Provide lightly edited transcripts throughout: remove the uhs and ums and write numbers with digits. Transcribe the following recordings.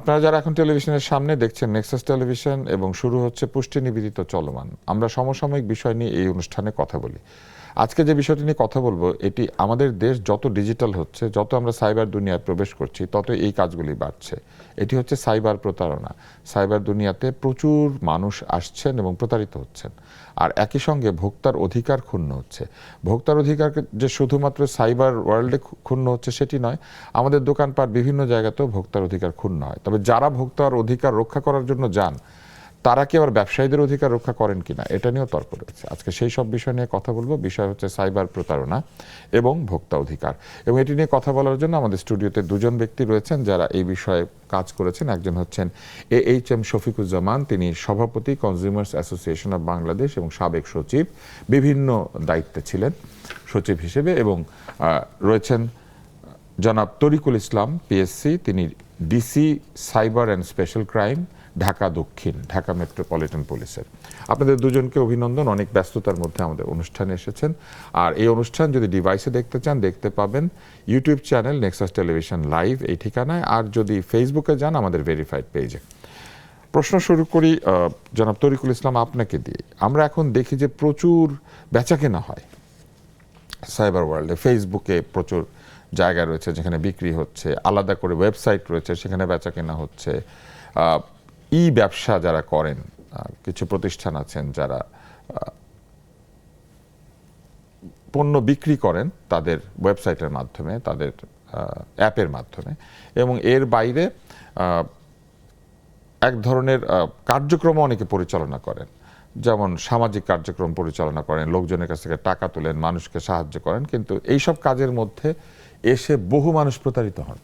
আপনারা যারা এখন টেলিভিশনের সামনে দেখছেন নেক্সাস টেলিভিশন এবং শুরু হচ্ছে পুষ্টি নিবেদিত চলমান, আমরা সমসাময়িক বিষয় নিয়ে এই অনুষ্ঠানে কথা বলি। আজকে যে বিষয়টি নিয়ে কথা বলবো, এটি আমাদের দেশ যত ডিজিটাল হচ্ছে, যত আমরা সাইবার দুনিয়ায় প্রবেশ করছি, তত এই কাজগুলি বাড়ছে। এটি হচ্ছে সাইবার প্রতারণা। সাইবার দুনিয়াতে প্রচুর মানুষ আসছেন এবং প্রতারিত হচ্ছেন, আর একই সঙ্গে ভোক্তার অধিকার ক্ষুণ্ণ হচ্ছে। ভোক্তার অধিকার যে শুধুমাত্র সাইবার ওয়ার্ল্ডে ক্ষুণ্ণ হচ্ছে সেটি নয়, আমাদের দোকানপাট বিভিন্ন জায়গাতেও ভোক্তার অধিকার ক্ষুণ্ণ হয়। তবে যারা ভোক্তার অধিকার রক্ষা করার জন্য যান, তারা কি আবার ব্যবসায়ীদের অধিকার রক্ষা করেন কিনা, এটা নিয়েও তর্ক রয়েছে। আজকে সেই সব বিষয় নিয়ে কথা বলবো। বিষয় হচ্ছে সাইবার প্রতারণা এবং ভোক্তা অধিকার। এবং এটি নিয়ে কথা বলার জন্য আমাদের স্টুডিওতে দুজন ব্যক্তি রয়েছেন যারা এই বিষয়ে কাজ করেছেন। একজন হচ্ছেন AHM শফিকুজ্জামান, তিনি সভাপতি কনজিউমার্স অ্যাসোসিয়েশন অব বাংলাদেশ এবং সাবেক সচিব, বিভিন্ন দায়িত্বে ছিলেন সচিব হিসেবে। এবং রয়েছেন জনাব তরিকুল ইসলাম PSc, তিনি DC cyber and special crime, Dhaka দক্ষিণ, ঢাকা মেট্রোপলিটন পুলিশের। আপনাদের দুজনকে অভিনন্দন, অনেক ব্যস্ততার মধ্যে আমাদের অনুষ্ঠানে এসেছেন। আর এই অনুষ্ঠান যদি ডিভাইসে দেখতে চান, দেখতে পাবেন YouTube channel Nexus television live এই ঠিকানায়, আর যদি ফেসবুকে যান আমাদের ভেরিফাইড পেজে। প্রশ্ন শুরু করি জনাব তরিকুল ইসলাম আপনাকে দিয়ে। আমরা এখন দেখি যে প্রচুর বেচাকেনা হয় সাইবার ওয়ার্ল্ডে। ফেসবুকে প্রচুর জায়গা রয়েছে যেখানে বিক্রি হচ্ছে, আলাদা করে ওয়েবসাইট রয়েছে সেখানে বেচাকেনা হচ্ছে। ব্যবসা যারা করেন, কিছু প্রতিষ্ঠান আছেন যারা পণ্য বিক্রি করেন তাদের ওয়েবসাইটের মাধ্যমে, তাদের অ্যাপের মাধ্যমে। এবং এর বাইরে এক ধরনের কার্যক্রম অনেকে পরিচালনা করেন, যেমন সামাজিক কার্যক্রম পরিচালনা করেন, লোকজনের কাছ থেকে টাকা তোলেন, মানুষকে সাহায্য করেন। কিন্তু এইসব কাজের মধ্যে এসে বহু মানুষ প্রতারিত হন।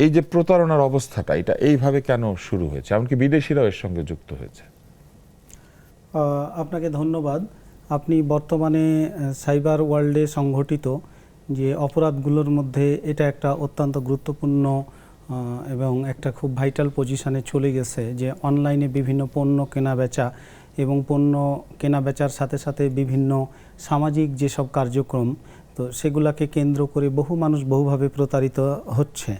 এই যে প্রতারণার অবস্থাটা, এটা এইভাবে কেন শুরু হয়েছে, এমনকি বিদেশিরাও এর সঙ্গে যুক্ত হয়েছে? আপনাকে ধন্যবাদ। আপনি বর্তমানে সাইবার ওয়ার্ল্ডে সংঘটিত যে অপরাধগুলোর মধ্যে এটা একটা অত্যন্ত গুরুত্বপূর্ণ এবং একটা খুব ভাইটাল পজিশনে চলে গেছে, যে অনলাইনে বিভিন্ন পণ্য কেনা বেচা এবং পণ্য কেনা বেচার সাথে সাথে বিভিন্ন সামাজিক যেসব কার্যক্রম, তো সেগুলোকে কেন্দ্র করে বহু মানুষ বহুভাবে প্রতারিত হচ্ছে।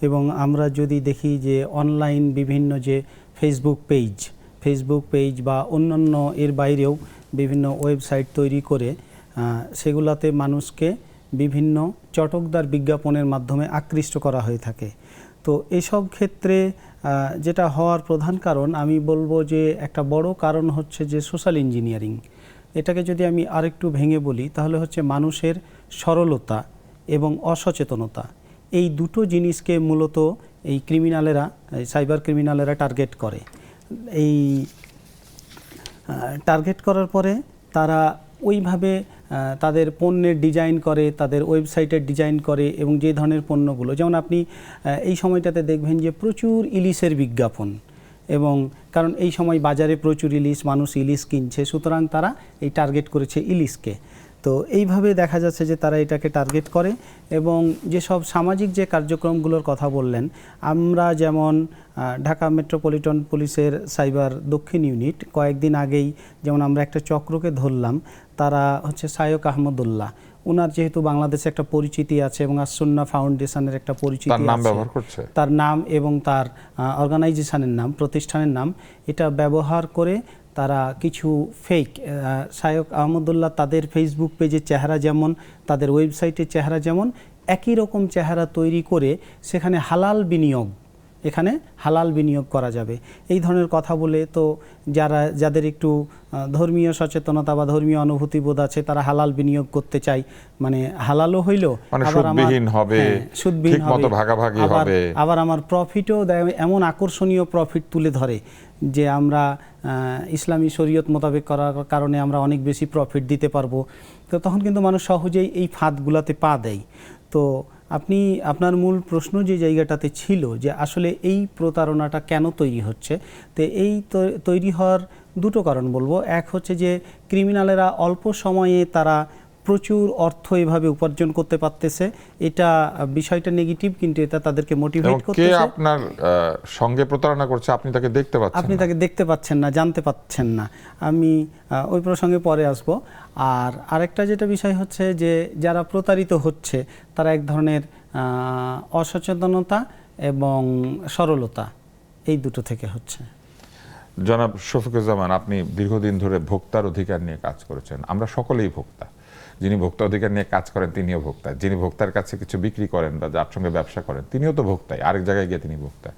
এবং আমরা যদি দেখি যে অনলাইন বিভিন্ন যে ফেসবুক পেজ বা অন্যান্য এর বাইরেও বিভিন্ন ওয়েবসাইট তৈরি করে সেগুলাতে মানুষকে বিভিন্ন চটকদার বিজ্ঞাপনের মাধ্যমে আকৃষ্ট করা হয়ে থাকে। তো এইসব ক্ষেত্রে যেটা হওয়ার প্রধান কারণ, আমি বলবো যে একটা বড় কারণ হচ্ছে যে সোশ্যাল ইঞ্জিনিয়ারিং। এটাকে যদি আমি আরেকটু ভেঙে বলি তাহলে হচ্ছে মানুষের সরলতা এবং অসচেতনতা, এই দুটো জিনিসকে মূলত এই ক্রিমিনালেরা, সাইবার ক্রিমিনালেরা টার্গেট করে। এই টার্গেট করার পরে তারা ওইভাবে তাদের পণ্যের ডিজাইন করে, তাদের ওয়েবসাইটের ডিজাইন করে। এবং যে ধরনের পণ্যগুলো, যেমন আপনি এই সময়টাতে দেখবেন যে প্রচুর ইলিশের বিজ্ঞাপন, এবং কারণ এই সময় বাজারে প্রচুর ইলিশ, মানুষ ইলিশ কিনছে, সুতরাং তারা এই টার্গেট করেছে ইলিশকে। তো এইভাবে দেখা যাচ্ছে যে তারা এটাকে টার্গেট করে। এবং যেসব সামাজিক যে কার্যক্রমগুলোর কথা বললেন, আমরা যেমন ঢাকা মেট্রোপলিটন পুলিশের সাইবার দক্ষিণ ইউনিট কয়েকদিন আগেই যেমন আমরা একটা চক্রকে ধরলাম, তারা হচ্ছে সায়ক আহমদুল্লাহ। ওনার যেহেতু বাংলাদেশে একটা পরিচিতি আছে এবং আসুন্না ফাউন্ডেশনের একটা পরিচিতি আছে, তার নাম এবং তার অর্গানাইজেশনের নাম, প্রতিষ্ঠানের নাম, এটা ব্যবহার করে তারা কিছু ফেক সায়ক আহমদুল্লাহ তাদের ফেসবুক পেজের চেহারা যেমন, তাদের ওয়েবসাইটের চেহারা যেমন, একই রকম চেহারা তৈরি করে সেখানে এখানে হালাল বিনিয়োগ করা যাবে এই ধরনের কথা বলে। তো যাদের একটু ধর্মীয় সচেতনতা বা ধর্মীয় অনুভূতি বোধ আছে, তারা হালাল বিনিয়োগ করতে চায়, মানে হালালও হইল, সুদবিহীন হবে, আবার আমার প্রফিটও দেয়। এমন আকর্ষণীয় প্রফিট তুলে ধরে যে আমরা ইসলামী শরীয়ত মোতাবেক করার কারণে আমরা অনেক বেশি প্রফিট দিতে পারবো। তো তখন কিন্তু মানুষ সহজেই এই ফাঁদগুলাতে পা দেয়। তো আপনার মূল প্রশ্ন যে জায়গাটাতে ছিল যে আসলে এই প্রতারণাটা কেন তৈরি হচ্ছে, তো এই তৈরি হওয়ার দুটো কারণ বলবো। এক হচ্ছে যে ক্রিমিনালেরা অল্প সময়ে তারা প্রচুর অর্থ এভাবে উপার্জন করতে পারতেছে, এটা বিষয়টা নেগেটিভ, কিন্তু এটা তাদেরকে মোটিভেট করতেছে। কে আপনার সঙ্গে প্রতারণা করছে আপনি তাকে দেখতে পাচ্ছেন না, জানতে পাচ্ছেন না। আমি ওই প্রসঙ্গে পরে আসবো। আর আরেকটা যেটা বিষয় হচ্ছে যে যারা প্রতারিত হচ্ছে তারা এক ধরনের অসচেতনতা এবং সরলতা, এই দুটো থেকে হচ্ছে। জনাব শফিকুজ্জামান, আপনি দীর্ঘদিন ধরে ভোক্তার অধিকার নিয়ে কাজ করেছেন। আমরা সকলেই ভোক্তা। যিনি ভোক্তা অধিকার নিয়ে কাজ করেন তিনিও ভোক্তা, যিনি ভোক্তার কাছে কিছু বিক্রি করেন বা যার সঙ্গে ব্যবসা করেন তিনিও তো ভোক্তাই, আরেক জায়গায় গিয়ে তিনি ভোক্তা।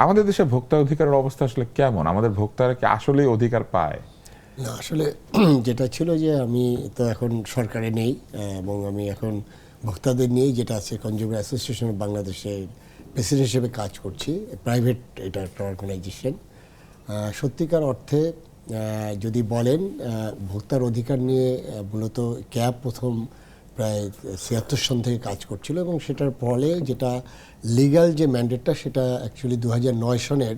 আমাদের দেশে ভোক্তা অধিকারের অবস্থা আসলে কেমন? আমাদের ভোক্তারা কি আসলেই অধিকার পায়? না, আসলে যেটা ছিল যে আমি তো এখন সরকারে নেই, এবং আমি এখন ভোক্তাদের নিয়েই যেটা আছে কনজিউমার অ্যাসোসিয়েশন অফ বাংলাদেশের প্রেসিডেন্ট হিসেবে কাজ করছি, প্রাইভেট এটা একটা অর্গানাইজেশন। সত্যিকার অর্থে যদি বলেন ভোক্তার অধিকার নিয়ে মূলত ক্যাব প্রথম প্রায় ৭৬ সন থেকে কাজ করছিল, এবং সেটার ফলে যেটা লিগ্যাল যে ম্যান্ডেটটা সেটা অ্যাকচুয়ালি ২০০৯ সনের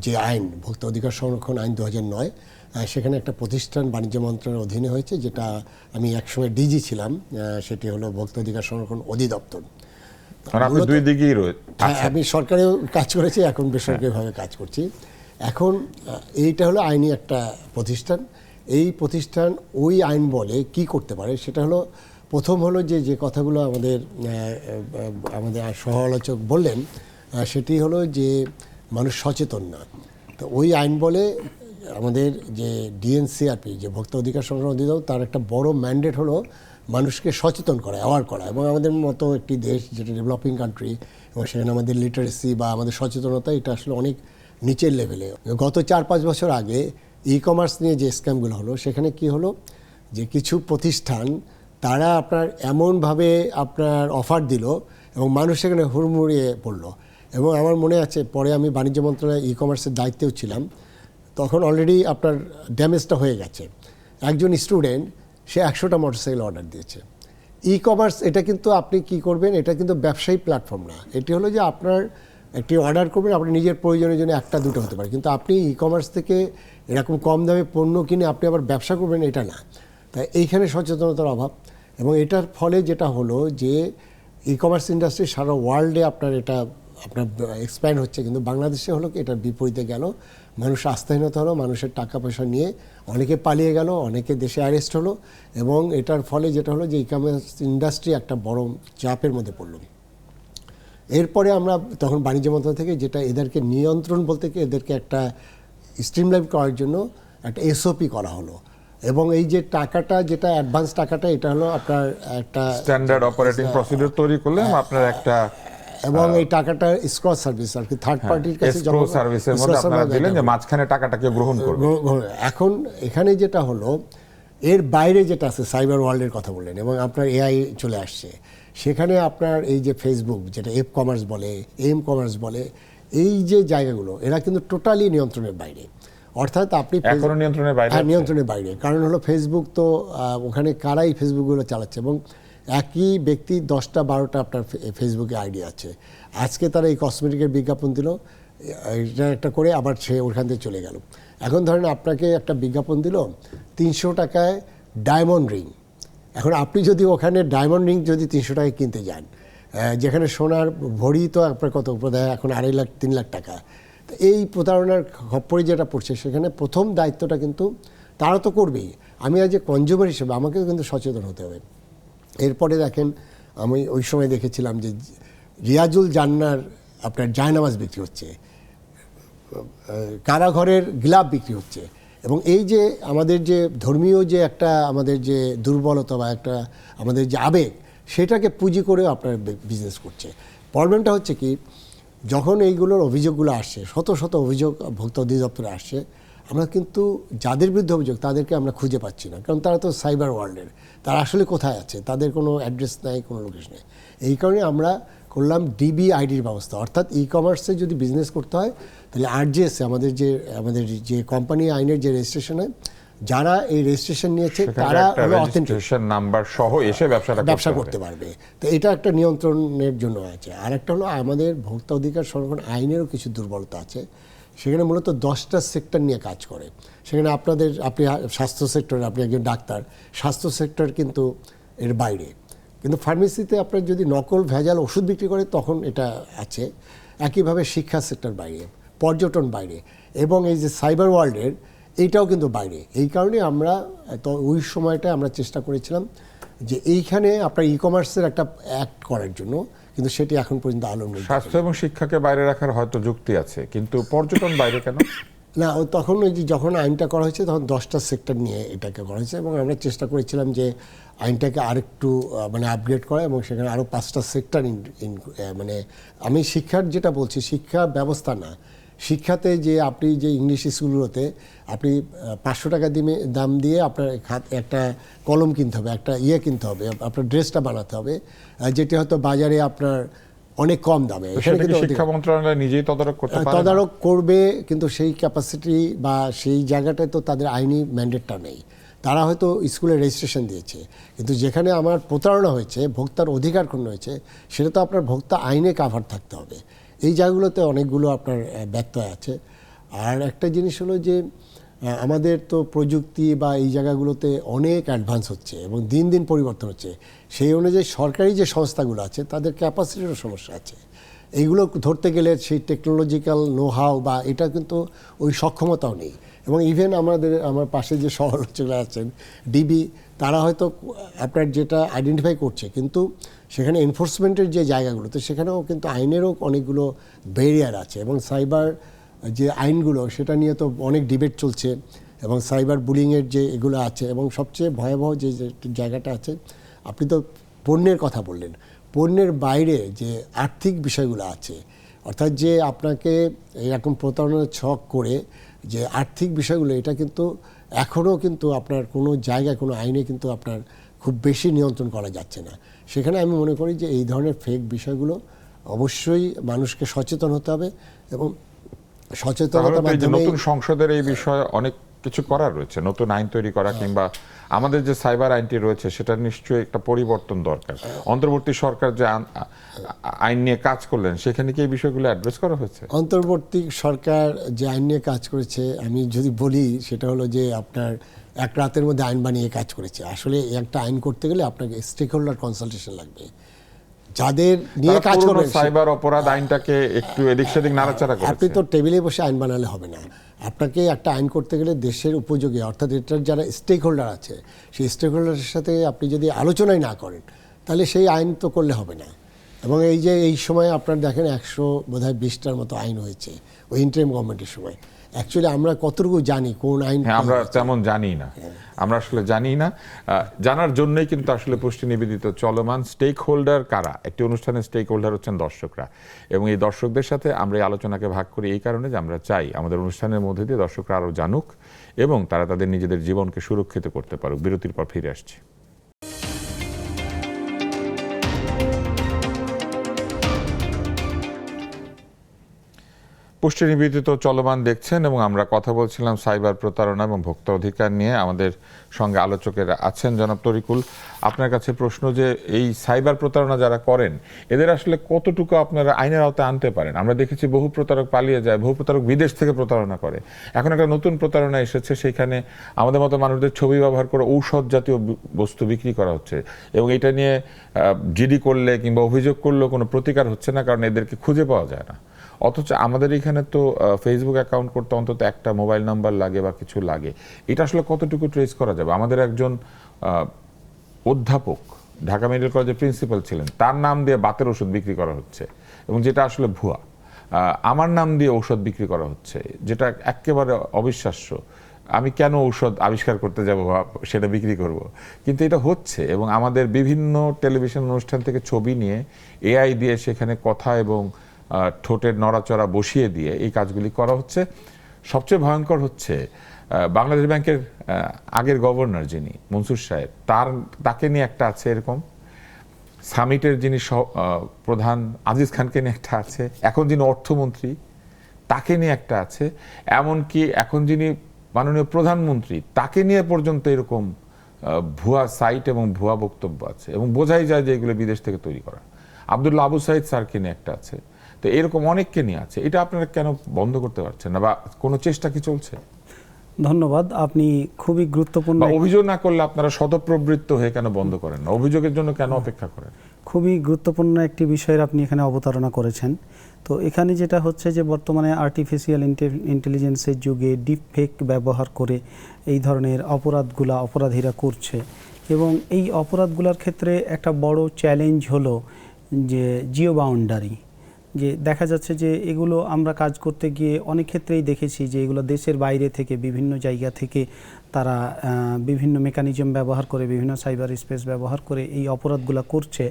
যে আইন, ভোক্তা অধিকার সংরক্ষণ আইন ২০০৯, সেখানে একটা প্রতিষ্ঠান বাণিজ্য মন্ত্রণালয়ের অধীনে হয়েছে, যেটা আমি একসময় ডিজি ছিলাম, সেটি হলো ভোক্তা অধিকার সংরক্ষণ অধিদপ্তর। মানে আপনি দুই দিকেই আমি সরকারেও কাজ করেছি, এখন বেসরকারিভাবে কাজ করছি। এখন এইটা হলো আইনি একটা প্রতিষ্ঠান। এই প্রতিষ্ঠান ওই আইন বলে কি করতে পারে, সেটা হলো প্রথম হলো যে কথাগুলো আমাদের সহ আলোচক বললেন, সেটি হলো যে মানুষ সচেতন না। তো ওই আইন বলে আমাদের যে ডিএনসিআরপি, যে ভোক্তা অধিকার সংরক্ষণ অধিদপ্তর, তার একটা বড় ম্যান্ডেট হলো মানুষকে সচেতন করা, অ্যাওয়ার করা। এবং আমাদের মতো একটি দেশ যেটা ডেভেলপিং কান্ট্রি, এবং সেখানে আমাদের লিটারেসি বা আমাদের সচেতনতা এটা আসলে অনেক নিচের লেভেলে। গত ৪-৫ বছর আগে ই কমার্স নিয়ে যে স্ক্যামগুলো হলো, সেখানে কি হলো যে কিছু প্রতিষ্ঠান তারা আপনার এমনভাবে আপনার অফার দিল এবং মানুষ সেখানে হুড়মুড়িয়ে পড়লো। এবং আমার মনে আছে পরে আমি বাণিজ্য মন্ত্রণালয়ে ই কমার্সের দায়িত্বেও ছিলাম, তখন অলরেডি আপনার ড্যামেজটা হয়ে গেছে। একজন স্টুডেন্ট সে ১০০টা মোটরসাইকেল অর্ডার দিয়েছে। ই কমার্স এটা কিন্তু আপনি কি করবেন, এটা কিন্তু ব্যবসায়ী প্ল্যাটফর্ম না। এটি হলো যে আপনার একটি অর্ডার করবেন, আপনি নিজের প্রয়োজনের জন্য একটা দুটো হতে পারে, কিন্তু আপনি ই কমার্স থেকে এরকম কম দামে পণ্য কিনে আপনি আবার ব্যবসা করবেন, এটা না। তাই এইখানে সচেতনতার অভাব। এবং এটার ফলে যেটা হলো যে ই কমার্স ইন্ডাস্ট্রি সারা ওয়ার্ল্ডে আপনার এক্সপ্যান্ড হচ্ছে, কিন্তু বাংলাদেশে হলো কি এটার বিপরীতে গেল। মানুষ আস্থাহীনতা হলো, মানুষের টাকা পয়সা নিয়ে অনেকে পালিয়ে গেল, অনেকে দেশে অ্যারেস্ট হলো, এবং এটার ফলে যেটা হলো যে ই কমার্স ইন্ডাস্ট্রি একটা বড় চাপের মধ্যে পড়ল। এরপরে আমরা তখন বাণিজ্য মন্ত্রণালয় থেকে যেটা এদেরকে নিয়ন্ত্রণ বলতে কি এদেরকে একটা স্ট্রিমলাইন করার জন্য একটা এসওপি করা হলো। এবং এই যে টাকাটা, যেটা অ্যাডভান্স টাকাটা, এটা হলো আপনার একটা স্ট্যান্ডার্ড অপারেটিং প্রসিডিউর তৈরি করলে আপনার একটা, এবং এই টাকাটা স্ক্র সার্ভিস আর কি থার্ড পার্টির কাছে এসক্রো সার্ভিসের মধ্যে আপনারা দিলেন যে মাঝখানে টাকাটাকে গ্রহণ করবে। এখন এখানে যেটা হলো এর বাইরে যেটা আছে সাইবার ওয়ার্ল্ডের কথা বললেন, এবং আপনার এআই চলে আসছে, সেখানে আপনার এই যে ফেসবুক যেটা এফ কমার্স বলে, এম কমার্স বলে, এই যে জায়গাগুলো এরা কিন্তু টোটালি নিয়ন্ত্রণের বাইরে। অর্থাৎ আপনি এখনো নিয়ন্ত্রণের বাইরে, নিয়ন্ত্রণের বাইরে। কারণ হলো ফেসবুক তো ওখানে কারাই ফেসবুকগুলো চালাচ্ছে, এবং একই ব্যক্তি 10টা-12টা আপনার ফেসবুকে আইডি আছে। আজকে তারা এই কসমেটিকের বিজ্ঞাপন দিল, এটা একটা করে আবার সে ওখান থেকে চলে গেল। এখন ধরেন আপনাকে একটা বিজ্ঞাপন দিল 300 টাকায় ডায়মন্ড রিং। এখন আপনি যদি ওখানে ডায়মন্ড রিং যদি 300 টাকায় কিনতে যান, যেখানে সোনার ভরি তো আপনার কত দেয় এখন 2.5 লাখ 3 লাখ টাকা, তো এই প্রতারণার খপ্পরে যেটা পড়ছে, সেখানে প্রথম দায়িত্বটা কিন্তু তারা তো করবেই। আমি আজ কনজিউমার হিসেবে আমাকেও কিন্তু সচেতন হতে হবে। এরপরে দেখেন, আমি ওই সময় দেখেছিলাম যে রিয়াজুল জান্নার আপনার জায়নামাজ বিক্রি হচ্ছে, কারাঘরের গ্লাভ বিক্রি হচ্ছে, এবং এই যে আমাদের যে ধর্মীয় যে একটা আমাদের যে দুর্বলতা বা একটা আমাদের যে আবেগ, সেটাকে পুঁজি করেও আপনার বিজনেস করছে। প্রবলেমটা হচ্ছে কি, যখন এইগুলোর অভিযোগগুলো আসছে, শত শত অভিযোগ ভোক্তা অধিদপ্তরে আসছে, আমরা কিন্তু যাদের বিরুদ্ধে অভিযোগ তাদেরকে আমরা খুঁজে পাচ্ছি না, কারণ তারা তো সাইবার ওয়ার্ল্ডের, তারা আসলে কোথায় আছে, তাদের কোনো অ্যাড্রেস নাই, কোনো লোকেশন নেই। এই কারণে আমরা করলাম ডিবিআইডির ব্যবস্থা। অর্থাৎ ই কমার্সে যদি বিজনেস করতে হয় তাহলে আরজিএসে আমাদের যে কোম্পানি আইনের যে রেজিস্ট্রেশন হয়, যারা এই রেজিস্ট্রেশন নিয়েছে তারা রেজিস্ট্রেশন নাম্বার সহ এসে ব্যবসা করতে পারবে। তো এটা একটা নিয়ন্ত্রণের জন্য আছে। আর একটা হলো আমাদের ভোক্তা অধিকার সংরক্ষণ আইনেরও কিছু দুর্বলতা আছে। সেখানে মূলত 10টা সেক্টর নিয়ে কাজ করে। সেখানে আপনি স্বাস্থ্য সেক্টরে, আপনি একজন ডাক্তার, স্বাস্থ্য সেক্টর কিন্তু এর বাইরে। কিন্তু ফার্মেসিতে আপনার যদি নকল ভেজাল ওষুধ বিক্রি করে তখন এটা আছে। একইভাবে শিক্ষা সেক্টর বাইরে, পর্যটন বাইরে, এবং এই যে সাইবার ওয়ার্ল্ডের এইটাও কিন্তু বাইরে। এই কারণে আমরা তো ওই সময়টা আমরা চেষ্টা করেছিলাম যে এইখানে আপনার ই কমার্সের একটা অ্যাক্ট করার জন্য, কিন্তু সেটি এখন পর্যন্ত আলোর মুখ স্বাস্থ্য এবং শিক্ষাকে বাইরে রাখার হয়তো যুক্তি আছে, কিন্তু পর্যটন বাইরে কেন? না, তখন ওই যে যখন আইনটা করা হয়েছে তখন 10টা সেক্টর নিয়ে এটাকে করা হয়েছে, এবং আমরা চেষ্টা করেছিলাম যে আইনটাকে আরেকটু মানে আপগ্রেড করা, এবং সেখানে আরও 5টা সেক্টর মানে আমি শিক্ষার যেটা বলছি, শিক্ষা ব্যবস্থা না, শিক্ষাতে যে আপনি যে ইংলিশ স্কুলগুলোতে আপনি 500 টাকা দাম দিয়ে আপনার একটা কলম কিনতে হবে, একটা কিনতে হবে, আপনার ড্রেসটা বানাতে হবে, যেটি হয়তো বাজারে আপনার অনেক কম দামে। সেটা কি শিক্ষা মন্ত্রণালয় নিজেই তদারক করতে পারে? তদারক করবে, কিন্তু সেই ক্যাপাসিটি বা সেই জায়গাটায় তো তাদের আইনি ম্যান্ডেটটা নেই। তারা হয়তো স্কুলে রেজিস্ট্রেশন দিয়েছে, কিন্তু যেখানে আমার প্রতারণা হয়েছে, ভোক্তার অধিকার ক্ষুণ্ণ হয়েছে, সেটা তো আপনার ভোক্তা আইনে কাভার থাকতে হবে। এই জায়গাগুলোতে অনেকগুলো আপনার ব্যত্যয় আছে। আর একটা জিনিস হলো যে আমাদের তো প্রযুক্তি বা এই জায়গাগুলোতে অনেক অ্যাডভান্স হচ্ছে এবং দিন দিন পরিবর্তন হচ্ছে। সেই অনুযায়ী সরকারি যে সংস্থাগুলো আছে তাদের ক্যাপাসিটিরও সমস্যা আছে। এইগুলো ধরতে গেলে সেই টেকনোলজিক্যাল নোহাও বা এটা কিন্তু ওই সক্ষমতাও নেই। এবং ইভেন আমার পাশে যে সমালোচকরা আছেন ডিবি, তারা হয়তো আপনার যেটা আইডেন্টিফাই করছে, কিন্তু সেখানে এনফোর্সমেন্টের যে জায়গাগুলোতে সেখানেও কিন্তু আইনেরও অনেকগুলো ব্যারিয়ার আছে। এবং সাইবার যে আইনগুলো সেটা নিয়ে তো অনেক ডিবেট চলছে, এবং সাইবার বুলিংয়ের যে এগুলো আছে, এবং সবচেয়ে ভয়াবহ যে জায়গাটা আছে, আপনি তো পণ্যের কথা বললেন, পণ্যের বাইরে যে আর্থিক বিষয়গুলো আছে, অর্থাৎ যে আপনাকে এরকম প্রতারণার ছক করে যে আর্থিক বিষয়গুলো, এটা কিন্তু এখনও কিন্তু আপনার কোনো জায়গায় কোনো আইনে কিন্তু আপনার খুব বেশি নিয়ন্ত্রণ করা যাচ্ছে না। সেখানে আমি মনে করি যে এই ধরনের ফেক বিষয়গুলো অবশ্যই মানুষকে সচেতন হতে হবে, এবং সচেতনতার মাধ্যমে নতুন সংসদের এই বিষয়ে অনেক কিছু করার রয়েছে, নতুন আইন তৈরি করা, কিংবা আমাদের যে সাইবার আইনটি রয়েছে সেটা নিশ্চয়ই একটা পরিবর্তন দরকার। অন্তর্বর্তী সরকার যে আইন নিয়ে কাজ করলেন সেখানে কি এই বিষয়গুলো অ্যাড্রেস করা হয়েছে? অন্তর্বর্তী সরকার যে আইন নিয়ে কাজ করেছে, আমি যদি বলি সেটা হলো যে আপনার এক রাতের মধ্যে আইন বানিয়ে কাজ করেছে। আসলে একটা আইন করতে গেলে আপনাকে স্টেক হোল্ডার কনসালটেশন লাগবে, যাদের নিয়ে কাজ করবেন। সাইবার অপরাধ আইনটাকে একটু এদিক সেদিক নাড়াচাড়া করেছে। আপনি তো টেবিলে বসে আইন বানালে হবে না। আপনাকে একটা আইন করতে গেলে দেশের উপযোগী, অর্থাৎ এটার যারা স্টেক হোল্ডার আছে সেই স্টেক হোল্ডারের সাথে আপনি যদি আলোচনাই না করেন তাহলে সেই আইন তো করলে হবে না। এবং এই যে এই সময় আপনার দেখেন 120টার মতো আইন হয়েছে ওই ইন্টারিম গভর্নমেন্টের সময়। অ্যাকচুয়ালি আমরা কতটুকু জানি কোন আইন? আমরা তেমন জানি না, আমরা আসলে জানি না। জানার জন্যই কিন্তু আসলে পুষ্টি নিবেদিত চলমান। স্টেক হোল্ডার কারা? একটি অনুষ্ঠানের স্টেক হোল্ডার হচ্ছেন দর্শকরা, এবং এই দর্শকদের সাথে আমরা এই আলোচনাকে ভাগ করি এই কারণে যে আমরা চাই আমাদের অনুষ্ঠানের মধ্যে দিয়ে দর্শকরা আরও জানুক এবং তারা তাদের নিজেদের জীবনকে সুরক্ষিত করতে পারুক। বিরতির পর ফিরে আসছি। পুষ্টি নিবেদিত চলমান দেখছেন, এবং আমরা কথা বলছিলাম সাইবার প্রতারণা এবং ভোক্তা অধিকার নিয়ে। আমাদের সঙ্গে আলোচকেরা আছেন। জনাব তরিকুল, আপনার কাছে প্রশ্ন যে এই সাইবার প্রতারণা যারা করেন এদের আসলে কতটুকু আপনারা আইনের আওতায় আনতে পারেন? আমরা দেখেছি বহু প্রতারক পালিয়ে যায়, বহু প্রতারক বিদেশ থেকে প্রতারণা করে। এখন একটা নতুন প্রতারণা এসেছে, সেখানে আমাদের মতো মানুষদের ছবি ব্যবহার করে ঔষধ জাতীয় বস্তু বিক্রি করা হচ্ছে, এবং এটা নিয়ে জিডি করলে কিংবা অভিযোগ করলেও কোনো প্রতিকার হচ্ছে না, কারণ এদেরকে খুঁজে পাওয়া যায় না। অথচ আমাদের এখানে তো ফেসবুক অ্যাকাউন্ট করতে অন্তত একটা মোবাইল নাম্বার লাগে বা কিছু লাগে। এটা আসলে কতটুকু ট্রেস করা যাবে? আমাদের একজন অধ্যাপক ঢাকা মেডিকেল কলেজের প্রিন্সিপাল ছিলেন, তার নাম দিয়ে বাতের ওষুধ বিক্রি করা হচ্ছে, এবং যেটা আসলে ভুয়া। আমার নাম দিয়ে ঔষধ বিক্রি করা হচ্ছে, যেটা একেবারে অবিশ্বাস্য। আমি কেন ঔষধ আবিষ্কার করতে যাব সেটা বিক্রি করব? কিন্তু এটা হচ্ছে, এবং আমাদের বিভিন্ন টেলিভিশন অনুষ্ঠান থেকে ছবি নিয়ে এআই দিয়ে সেখানে কথা এবং ঠোঁটের নড়াচড়া বসিয়ে দিয়ে এই কাজগুলি করা হচ্ছে। সবচেয়ে ভয়ঙ্কর হচ্ছে বাংলাদেশ ব্যাংকের আগের গভর্নর যিনি মনসুর সাহেব, তাকে নিয়ে একটা আছে এরকম। সামিটের যিনি প্রধান আজিজ খানকে নিয়ে একটা আছে, এখন যিনি অর্থমন্ত্রী তাকে নিয়ে একটা আছে, এমনকি এখন যিনি মাননীয় প্রধানমন্ত্রী তাকে নিয়ে পর্যন্ত এরকম ভুয়া সাইট এবং ভুয়া বক্তব্য আছে, এবং বোঝাই যায় যে এগুলো বিদেশ থেকে তৈরি করা। আব্দুল্লাহ আবু সাইদ স্যারকে নিয়ে একটা আছে। তো এরকম অনেককে নিয়ে আছে। এটা আপনারা কেন বন্ধ করতে পারছেন না, বা কোনো চেষ্টা কি চলছে? ধন্যবাদ। আপনি খুবই গুরুত্বপূর্ণ, অভিযোগ না করলে আপনারা স্বতঃপ্রবৃত্ত হয়ে কেন বন্ধ করেন না? অভিযোগের জন্য কেন অপেক্ষা করেন? খুবই গুরুত্বপূর্ণ একটি বিষয়ের আপনি এখানে অবতারণা করেছেন। তো এখানে যেটা হচ্ছে যে বর্তমানে আর্টিফিশিয়াল ইন্টেলিজেন্সের যুগে ডিপ ফেক ব্যবহার করে এই ধরনের অপরাধীরা করছে, এবং এই অপরাধগুলোর ক্ষেত্রে একটা বড় চ্যালেঞ্জ হলো যে জিও বাউন্ডারি, যে দেখা যাচ্ছে যে এগুলো আমরা কাজ করতে গিয়ে অনেক ক্ষেত্রেই দেখেছি যে এগুলো দেশের বাইরে থেকে বিভিন্ন জায়গা থেকে তারা বিভিন্ন মেকানিজম ব্যবহার করে, বিভিন্ন সাইবার স্পেস ব্যবহার করে এই অপরাধগুলো করছে।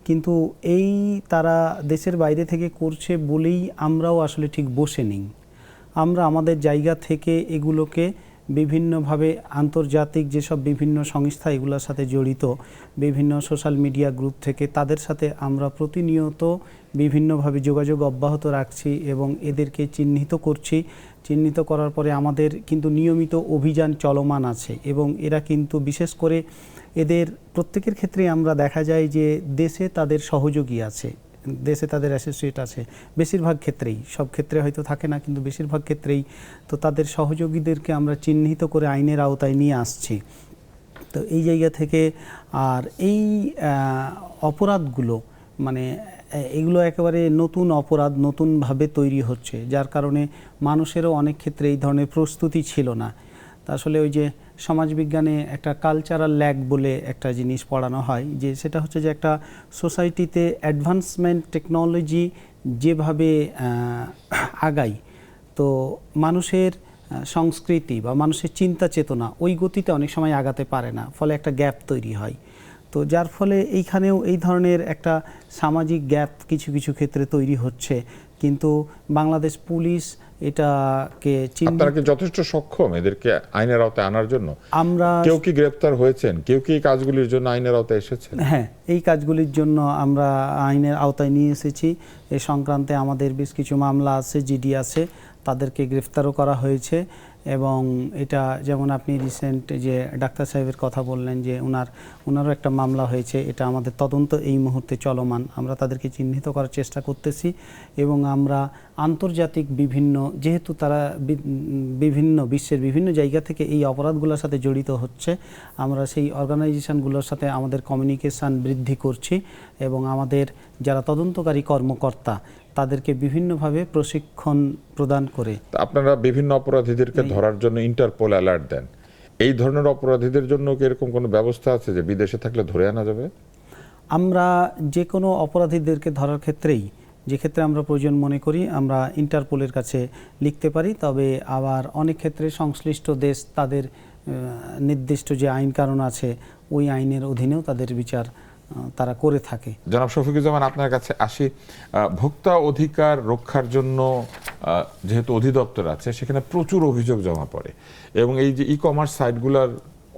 কিন্তু এই তারা দেশের বাইরে থেকে করছে বলেই আমরাও আসলে ঠিক বসে নেই। আমরা আমাদের জায়গা থেকে এগুলোকে বিভিন্নভাবে আন্তর্জাতিক যেসব বিভিন্ন সংস্থা এগুলোর সাথে জড়িত, বিভিন্ন সোশ্যাল মিডিয়া গ্রুপ থেকে তাদের সাথে আমরা প্রতিনিয়ত বিভিন্নভাবে যোগাযোগ অব্যাহত রাখছি এবং এদেরকে চিহ্নিত করছি। চিহ্নিত করার পরে আমাদের কিন্তু নিয়মিত অভিযান চলমান আছে এবং এরা কিন্তু বিশেষ করে এদের প্রত্যেকের ক্ষেত্রে আমরা দেখা যায় যে দেশে তাদের সহযোগী আছে, দেশে তাদের অ্যাসোসিয়েট আছে, বেশিরভাগ ক্ষেত্রেই, সব ক্ষেত্রে হয়তো থাকে না কিন্তু বেশিরভাগ ক্ষেত্রেই। তো তাদের সহযোগীদেরকে আমরা চিহ্নিত করে আইনের আওতায় নিয়ে আসছি। তো এই জায়গা থেকে আর এই অপরাধগুলো মানে এগুলো একেবারে নতুন অপরাধ, নতুনভাবে তৈরি হচ্ছে, যার কারণে মানুষেরও অনেক ক্ষেত্রে এই ধরনের প্রস্তুতি ছিল না। তা আসলে ওই যে সমাজবিজ্ঞানে একটা কালচারাল ল্যাগ বলে একটা জিনিস পড়ানো হয়, যে সেটা হচ্ছে যে একটা সোসাইটিতে অ্যাডভান্সমেন্ট টেকনোলজি যেভাবে আগায়, তো মানুষের সংস্কৃতি বা মানুষের চিন্তা চেতনা ওই গতিতে অনেক সময় আগাতে পারে না, ফলে একটা গ্যাপ তৈরি হয়। তো যার ফলে এইখানেও এই ধরনের একটা সামাজিক গ্যাপ কিছু কিছু ক্ষেত্রে তৈরি হচ্ছে। কিন্তু বাংলাদেশ পুলিশ এটাকে আপনারা কি যথেষ্ট সক্ষম এদেরকে আইনের আওতায় আনার জন্য? আমরা কেউ কি গ্রেফতার হয়েছেন? কেউ কি এই কাজগুলির জন্য আইনের আওতায় এসেছেন? হ্যাঁ, এই কাজগুলির জন্য আমরা আইনের আওতায় নিয়ে এসেছি। এ সংক্রান্তে আমাদের বেশ কিছু মামলা আছে, জিডি আছে, তাদেরকে গ্রেফতারও করা হয়েছে। এবং এটা যেমন আপনি রিসেন্ট যে ডাক্তার সাহেবের কথা বললেন যে ওনারও একটা মামলা হয়েছে, এটা আমাদের তদন্ত এই মুহূর্তে চলমান। আমরা তাদেরকে চিহ্নিত করার চেষ্টা করতেছি এবং আমরা আন্তর্জাতিক বিভিন্ন, যেহেতু তারা বিভিন্ন বিশ্বের বিভিন্ন জায়গা থেকে এই অপরাধগুলোর সাথে জড়িত হচ্ছে, আমরা সেই অর্গানাইজেশনগুলোর সাথে আমাদের কমিউনিকেশান বৃদ্ধি করছি এবং আমাদের যারা তদন্তকারী কর্মকর্তা তাদেরকে বিভিন্নভাবে প্রশিক্ষণ প্রদান করে। আপনারা বিভিন্ন অপরাধীদেরকে ধরার জন্য ইন্টারপোল অ্যালার্ট দেন। এই ধরনের অপরাধীদের জন্য কি এরকম কোনো ব্যবস্থা আছে যে বিদেশে থাকলে ধরে আনা যাবে? আমরা যে কোনো অপরাধীদেরকে ধরার ক্ষেত্রেই, যে ক্ষেত্রে আমরা প্রয়োজন মনে করি, আমরা ইন্টারপোলের কাছে লিখতে পারি। তবে আবার অনেক ক্ষেত্রে সংশ্লিষ্ট দেশ তাদের নির্দিষ্ট যে আইন কানুন আছে ওই আইনের অধীনেও তাদের বিচার তারা করে থাকে। জনাব শফিকুজ্জামান, আপনার কাছে আসি। ভোক্তা অধিকার রক্ষার জন্য যেহেতু অধিদপ্তর আছে, সেখানে প্রচুর অভিযোগ জমা পড়ে এবং এই যে ই কমার্স সাইটগুলোর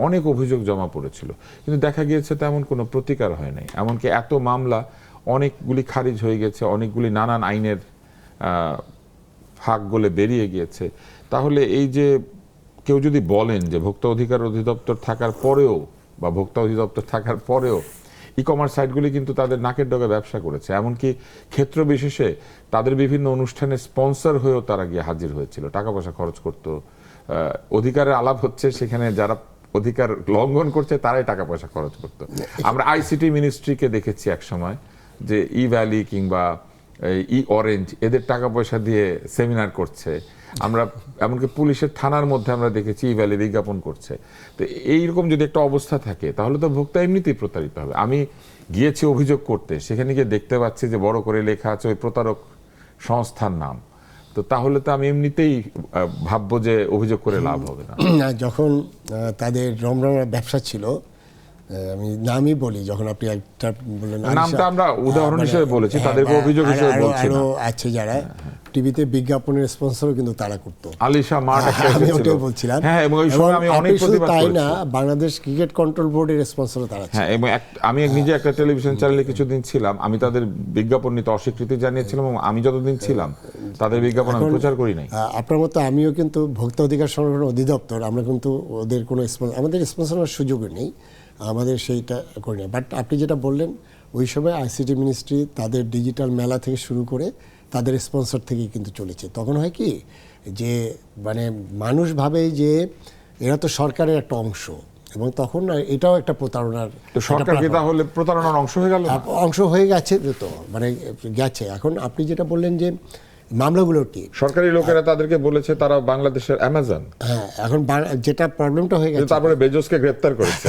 অনেক অভিযোগ জমা পড়েছিল, কিন্তু দেখা গিয়েছে তেমন কোনো প্রতিকার হয় নাই। এমনকি এত মামলা অনেকগুলি খারিজ হয়ে গেছে, অনেকগুলি নানান আইনের ফাঁক গলে বেরিয়ে গিয়েছে। তাহলে এই যে কেউ যদি বলেন যে ভোক্তা অধিকার অধিদপ্তর থাকার পরেও বা ভোক্তা অধিদপ্তর থাকার পরেও ই কমার্স সাইটগুলি কিন্তু তাদের নাকের ডগে ব্যবসা করেছে, এমনকি ক্ষেত্র বিশেষে তাদের বিভিন্ন অনুষ্ঠানে স্পন্সর হয়েও তারা গিয়ে হাজির হয়েছিল, টাকা পয়সা খরচ করত। অধিকারের আলাপ হচ্ছে, সেখানে যারা অধিকার লঙ্ঘন করছে তারাই টাকা পয়সা খরচ করতো। আমরা আইসিটি মিনিস্ট্রিকে দেখেছি এক সময় যে ই ভ্যালি কিংবা ই অরেঞ্জ এদের টাকা পয়সা দিয়ে সেমিনার করছে। আমরা এমনকি পুলিশের থানার মধ্যে আমরা দেখেছি ই ভ্যালি বিজ্ঞাপন করছে। তো এইরকম যদি একটা অবস্থা থাকে তাহলে তো ভোক্তা এমনিতেই প্রতারিত হবে। আমি গিয়েছি অভিযোগ করতে, সেখানে গিয়ে দেখতে পাচ্ছি যে বড় করে লেখা আছে ওই প্রতারক সংস্থার নাম। তো তাহলে তো আমি এমনিতেই ভাববো যে অভিযোগ করে লাভ হবে না। যখন তাদের রমরমা ব্যবসা ছিল, আমি নামই বলি, যখন আপনি একটা বললেন নামটা আমরা উদাহরণ হিসেবে বলেছি, তাদেরকে অভিযোগ হিসেবে বলছি না। আরো আছে যারা টিভিতে বিজ্ঞাপনের স্পন্সরও কিন্তু তারা করতো। আলিশা মার্ট আমি ওটাই বলছিলাম। হ্যাঁ, এবং ওই সময় আমি অনেক প্রতিবাদ তাই করেছি। না, বাংলাদেশ ক্রিকেট কন্ট্রোল বোর্ডের স্পন্সরও তারা ছিল। হ্যাঁ, এবং আমি নিজে একটা টেলিভিশন চ্যানেলে কিছুদিন ছিলাম, আমি তাদের বিজ্ঞাপন নিতে অস্বীকৃতি জানিয়েছিলাম এবং আমি যতদিন ছিলাম তাদের বিজ্ঞাপন আমি প্রচার করি নাই। আপনার মতো আমিও কিন্তু ভোক্তা অধিকার সংরক্ষণ অধিদপ্তর, আমরা কিন্তু ওদের কোনো আমাদের স্পন্সর হওয়ার সুযোগও নেই, আমাদের সেইটা করি না। বাট আপনি যেটা বললেন, ওই সময় আইসিটি মিনিস্ট্রি তাদের ডিজিটাল মেলা থেকে শুরু করে তাদের স্পন্সর থেকেই কিন্তু চলেছে। তখন হয় কি যে মানে মানুষ ভাবে যে এরা তো সরকারের একটা অংশ, এবং তখন এটাও একটা প্রতারণার। তো সরকার কি তাহলে প্রতারণার অংশ হয়ে গেল? অংশ হয়ে গেছে তো, মানে গেছে। এখন আপনি যেটা বললেন যে মামলাগুলোর কি। সরকারি লোকেরা তাদেরকে বলেছে তারা বাংলাদেশের অ্যামাজন, হ্যাঁ, এখন যেটা প্রবলেমটা হয়ে গেছে, তারপরে বেজোসকে গ্রেপ্তার করেছে।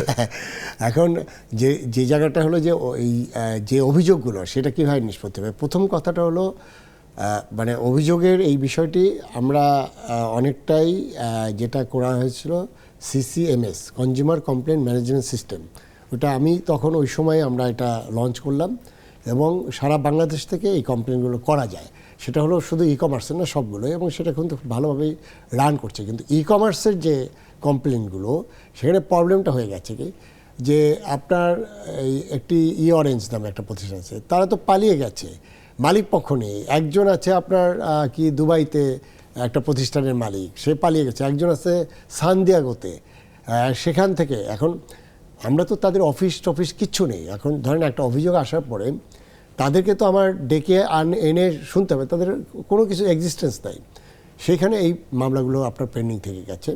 এখন যে জায়গাটা হলো যে ওই যে অভিযোগগুলো সেটা কীভাবে নিষ্পত্তি হবে। প্রথম কথাটা হলো মানে অভিযোগের এই বিষয়টি আমরা অনেকটাই যেটা করা হয়েছিল CCMS, consumer complaint management system, ওটা আমি তখন ওই সময় আমরা এটা লঞ্চ করলাম এবং সারা বাংলাদেশ থেকে এই কমপ্লেনগুলো করা যায়। সেটা হলো শুধু কমার্সের না, সবগুলো, এবং সেটা কিন্তু ভালোভাবেই রান করছে। কিন্তু কমার্সের যে কমপ্লেনগুলো, সেখানে প্রবলেমটা হয়ে গেছে কি যে আপনার এই একটি অরেঞ্জ নামে একটা প্রতিষ্ঠান আছে, তারা তো পালিয়ে গেছে, মালিক পক্ষ নেই। একজন আছে আপনার কি দুবাইতে একটা প্রতিষ্ঠানের মালিক, সে পালিয়ে গেছে। একজন আছে সানদিয়াগোতে, সেখান থেকে এখন আমরা তো তাদের অফিস কিচ্ছু নেই। এখন ধরেন একটা অভিযোগ আসার পরে তাদেরকে তো আমার ডেকে এনে শুনতে হবে, তাদের কোনো কিছু এক্সিস্টেন্স নাই। সেখানে এই মামলাগুলো আপনার পেন্ডিং থেকে গেছে।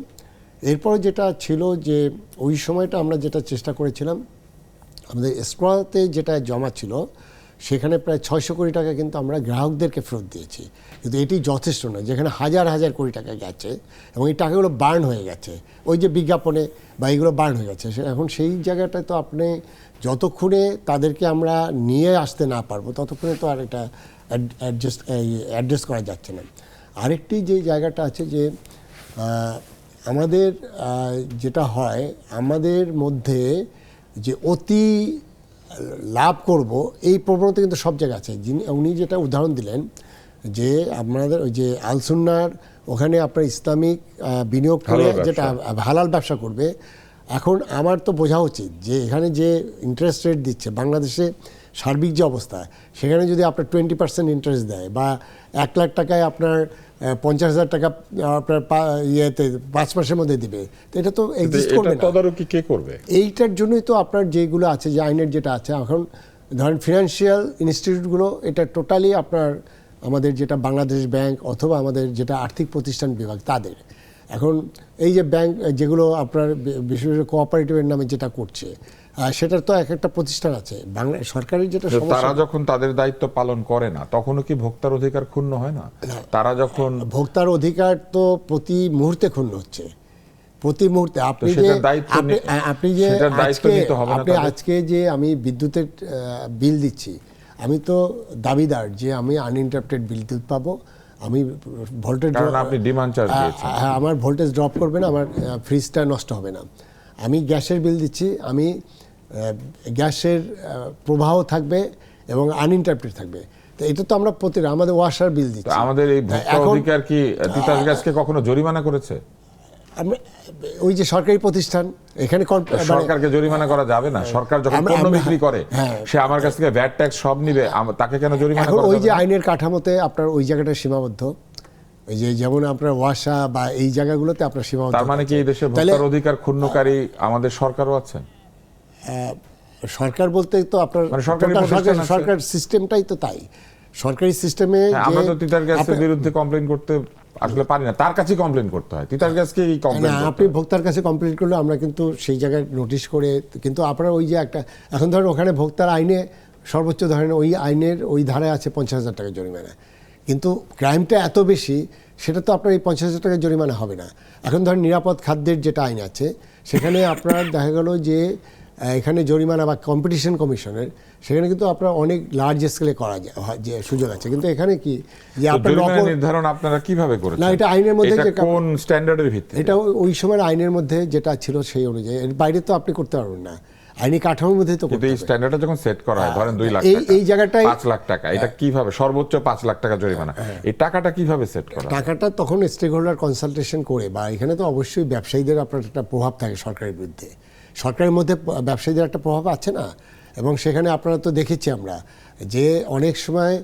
এরপর যেটা ছিল যে ওই সময়টা আমরা যেটা চেষ্টা করেছিলাম, আমাদের এসক্রোতে যেটা জমা ছিল সেখানে প্রায় 600 কোটি টাকা কিন্তু আমরা গ্রাহকদেরকে ফেরত দিয়েছি। কিন্তু এটি যথেষ্ট নয়, যেখানে হাজার হাজার কোটি টাকা গেছে এবং এই টাকাগুলো বার্ন হয়ে গেছে ওই যে বিজ্ঞাপনে বা এইগুলো বার্ন হয়ে গেছে। এখন সেই জায়গাটায় তো আপনি যতক্ষণে তাদেরকে আমরা নিয়ে আসতে না পারবো ততক্ষণে তো আর এটা অ্যাডজাস্ট করা যাচ্ছে না। আরেকটি যে জায়গাটা আছে যে আমাদের যেটা হয়, আমাদের মধ্যে যে অতি লাভ করব এই প্রবণতা কিন্তু সব জায়গায় আছে। উনি যেটা উদাহরণ দিলেন যে আপনাদের ওই যে আলসুন্নার ওখানে আপনার ইসলামিক বিনিয়োগ করে যেটা হালাল ব্যবসা করবে, এখন আমার তো বোঝা উচিত যে এখানে যে ইন্টারেস্ট রেট দিচ্ছে বাংলাদেশে সার্বিক যে অবস্থা, সেখানে যদি আপনার 20% ইন্টারেস্ট দেয় বা 1 লাখ টাকায় আপনার 50,000 টাকা আপনার ইয়েতে 5 মাসের মধ্যে দিবে, তো এটা তো এক্সিস্ট করবে না। তদারকি কে করবে? এইটার জন্যই তো আপনার যেগুলো আছে, যে আইনের যেটা আছে এখন ধরেন ফিনান্সিয়াল ইনস্টিটিউটগুলো, এটা টোটালি আপনার আমাদের যেটা বাংলাদেশ ব্যাংক অথবা আমাদের যেটা আর্থিক প্রতিষ্ঠান বিভাগ তাদের। এখন এই যে ব্যাংক যেগুলো আপনার বিশেষ করে কোঅপারেটিভের নামে যেটা করছে, সেটার তো এক একটা প্রতিষ্ঠান আছে। বাংলা সরকারের যেটা তারা যখন তাদের দায়িত্ব পালন করে না তখনও কি ভোক্তার অধিকার ক্ষুণ্ণ হয় না? তারা যখন ভোক্তার অধিকার তো প্রতি মুহূর্তে ক্ষুণ্ণ হচ্ছে, প্রতি মুহূর্তে। আপনি যে আজকে যে আমি বিদ্যুতের বিল দিচ্ছি, আমি তো দাবিদার যে আমি আনইন্টারাপ্টেড বিদ্যুৎ পাবো, আমি ভোল্টেজ, আপনি ডিমান্ড চার্জ দিয়েছেন, আমার ভোল্টেজ ড্রপ করবে না, আমার ফ্রিজটা নষ্ট হবে না। আমি গ্যাসের বিল দিচ্ছি, আমি গ্যাসের প্রবাহ থাকবে এবং আনইন্টারাপ্টেড থাকবে। তো এটা তো আমরা আমাদের ওয়াসার বিল দিচ্ছি। আমাদের এই ভোক্তা অধিকার কি তিতাস গ্যাসকে কখনো জরিমানা করেছে? ওই যে সরকারি প্রতিষ্ঠান, এখানে সরকারকে জরিমানা করা যাবে না? সরকার যখন পণ্য বিক্রি করে সে আমার কাছ থেকে ভ্যাট ট্যাক্স সব নিবে, তাকে কেন জরিমানা করা? ওই যে আইনের কাঠামোতে আপনার ওই জায়গাটা সীমাবদ্ধ, ওই যে যেমন আপনার ওয়াসা বা এই জায়গাগুলোতে আপনার সীমাবদ্ধ। তার মানে কি এই দেশে ভোক্তার অধিকার ক্ষুণ্ণকারী আমাদের সরকারও আছে? সরকার বলতে তো আপনার সরকার সিস্টেমটাই তো তাই। সরকারি সিস্টেমে আমরা তো তিতাস গ্যাসের বিরুদ্ধে কমপ্লেইন করতে আসলে পারি না, তার কাছে কমপ্লেইন করতে হয়। তিতাস গ্যাসকে কি কমপ্লেইন করতে হয়? আপনি ভোক্তার কাছে কমপ্লেইন করলে আমরা কিন্তু সেই জায়গায় নোটিশ করে, কিন্তু আপনার ওই যে একটা এখন ধরেন ওখানে ভোক্তার আইনে সর্বোচ্চ ধরেন ওই আইনের ওই ধারায় আছে 50,000 টাকা জরিমানা, কিন্তু ক্রাইমটা এত বেশি, সেটা তো আপনার এই 50,000 টাকা জরিমানা হবে না। এখন ধরেন নিরাপদ খাদ্যের যেটা আইন আছে, সেখানে আপনার দেখা গেল যে এখানে জরিমানা বা কম্পিটিশন কমিশনের, সেখানে কিন্তু আপনার অনেক লার্জ স্কেলে করা যায় যে সুযোগ আছে। কিন্তু এখানে কি যে আপনার নির্ধারণ আপনারা কিভাবে করেছেন? না, এটা আইনের মধ্যে কোন স্ট্যান্ডার্ডের ভিত্তিতে? এটা ওই সময় আইনের মধ্যে যেটা ছিল সেই অনুযায়ী, এর বাইরে তো আপনি করতে পারবেন না। আইনি কাঠামোর মধ্যে তো এই স্ট্যান্ডার্ডটা যখন সেট করা হয়, ধরেন 2 লাখ টাকা, এই জায়গাটায় 5 লাখ টাকা, এটা কিভাবে সর্বোচ্চ 5 লাখ টাকা জরিমানা, এই টাকাটা কিভাবে সেট করা? টাকাটা তখন স্টেক হোল্ডার কনসালটেশন করে, বা এখানে তো অবশ্যই ব্যবসায়ীদের আপনার একটা প্রভাব থাকে সরকারের বিরুদ্ধে, সরকারের মধ্যে ব্যবসায়ীদের একটা প্রভাব আছে না। এবং সেখানে আপনারা তো দেখেছি আমরা যে অনেক সময়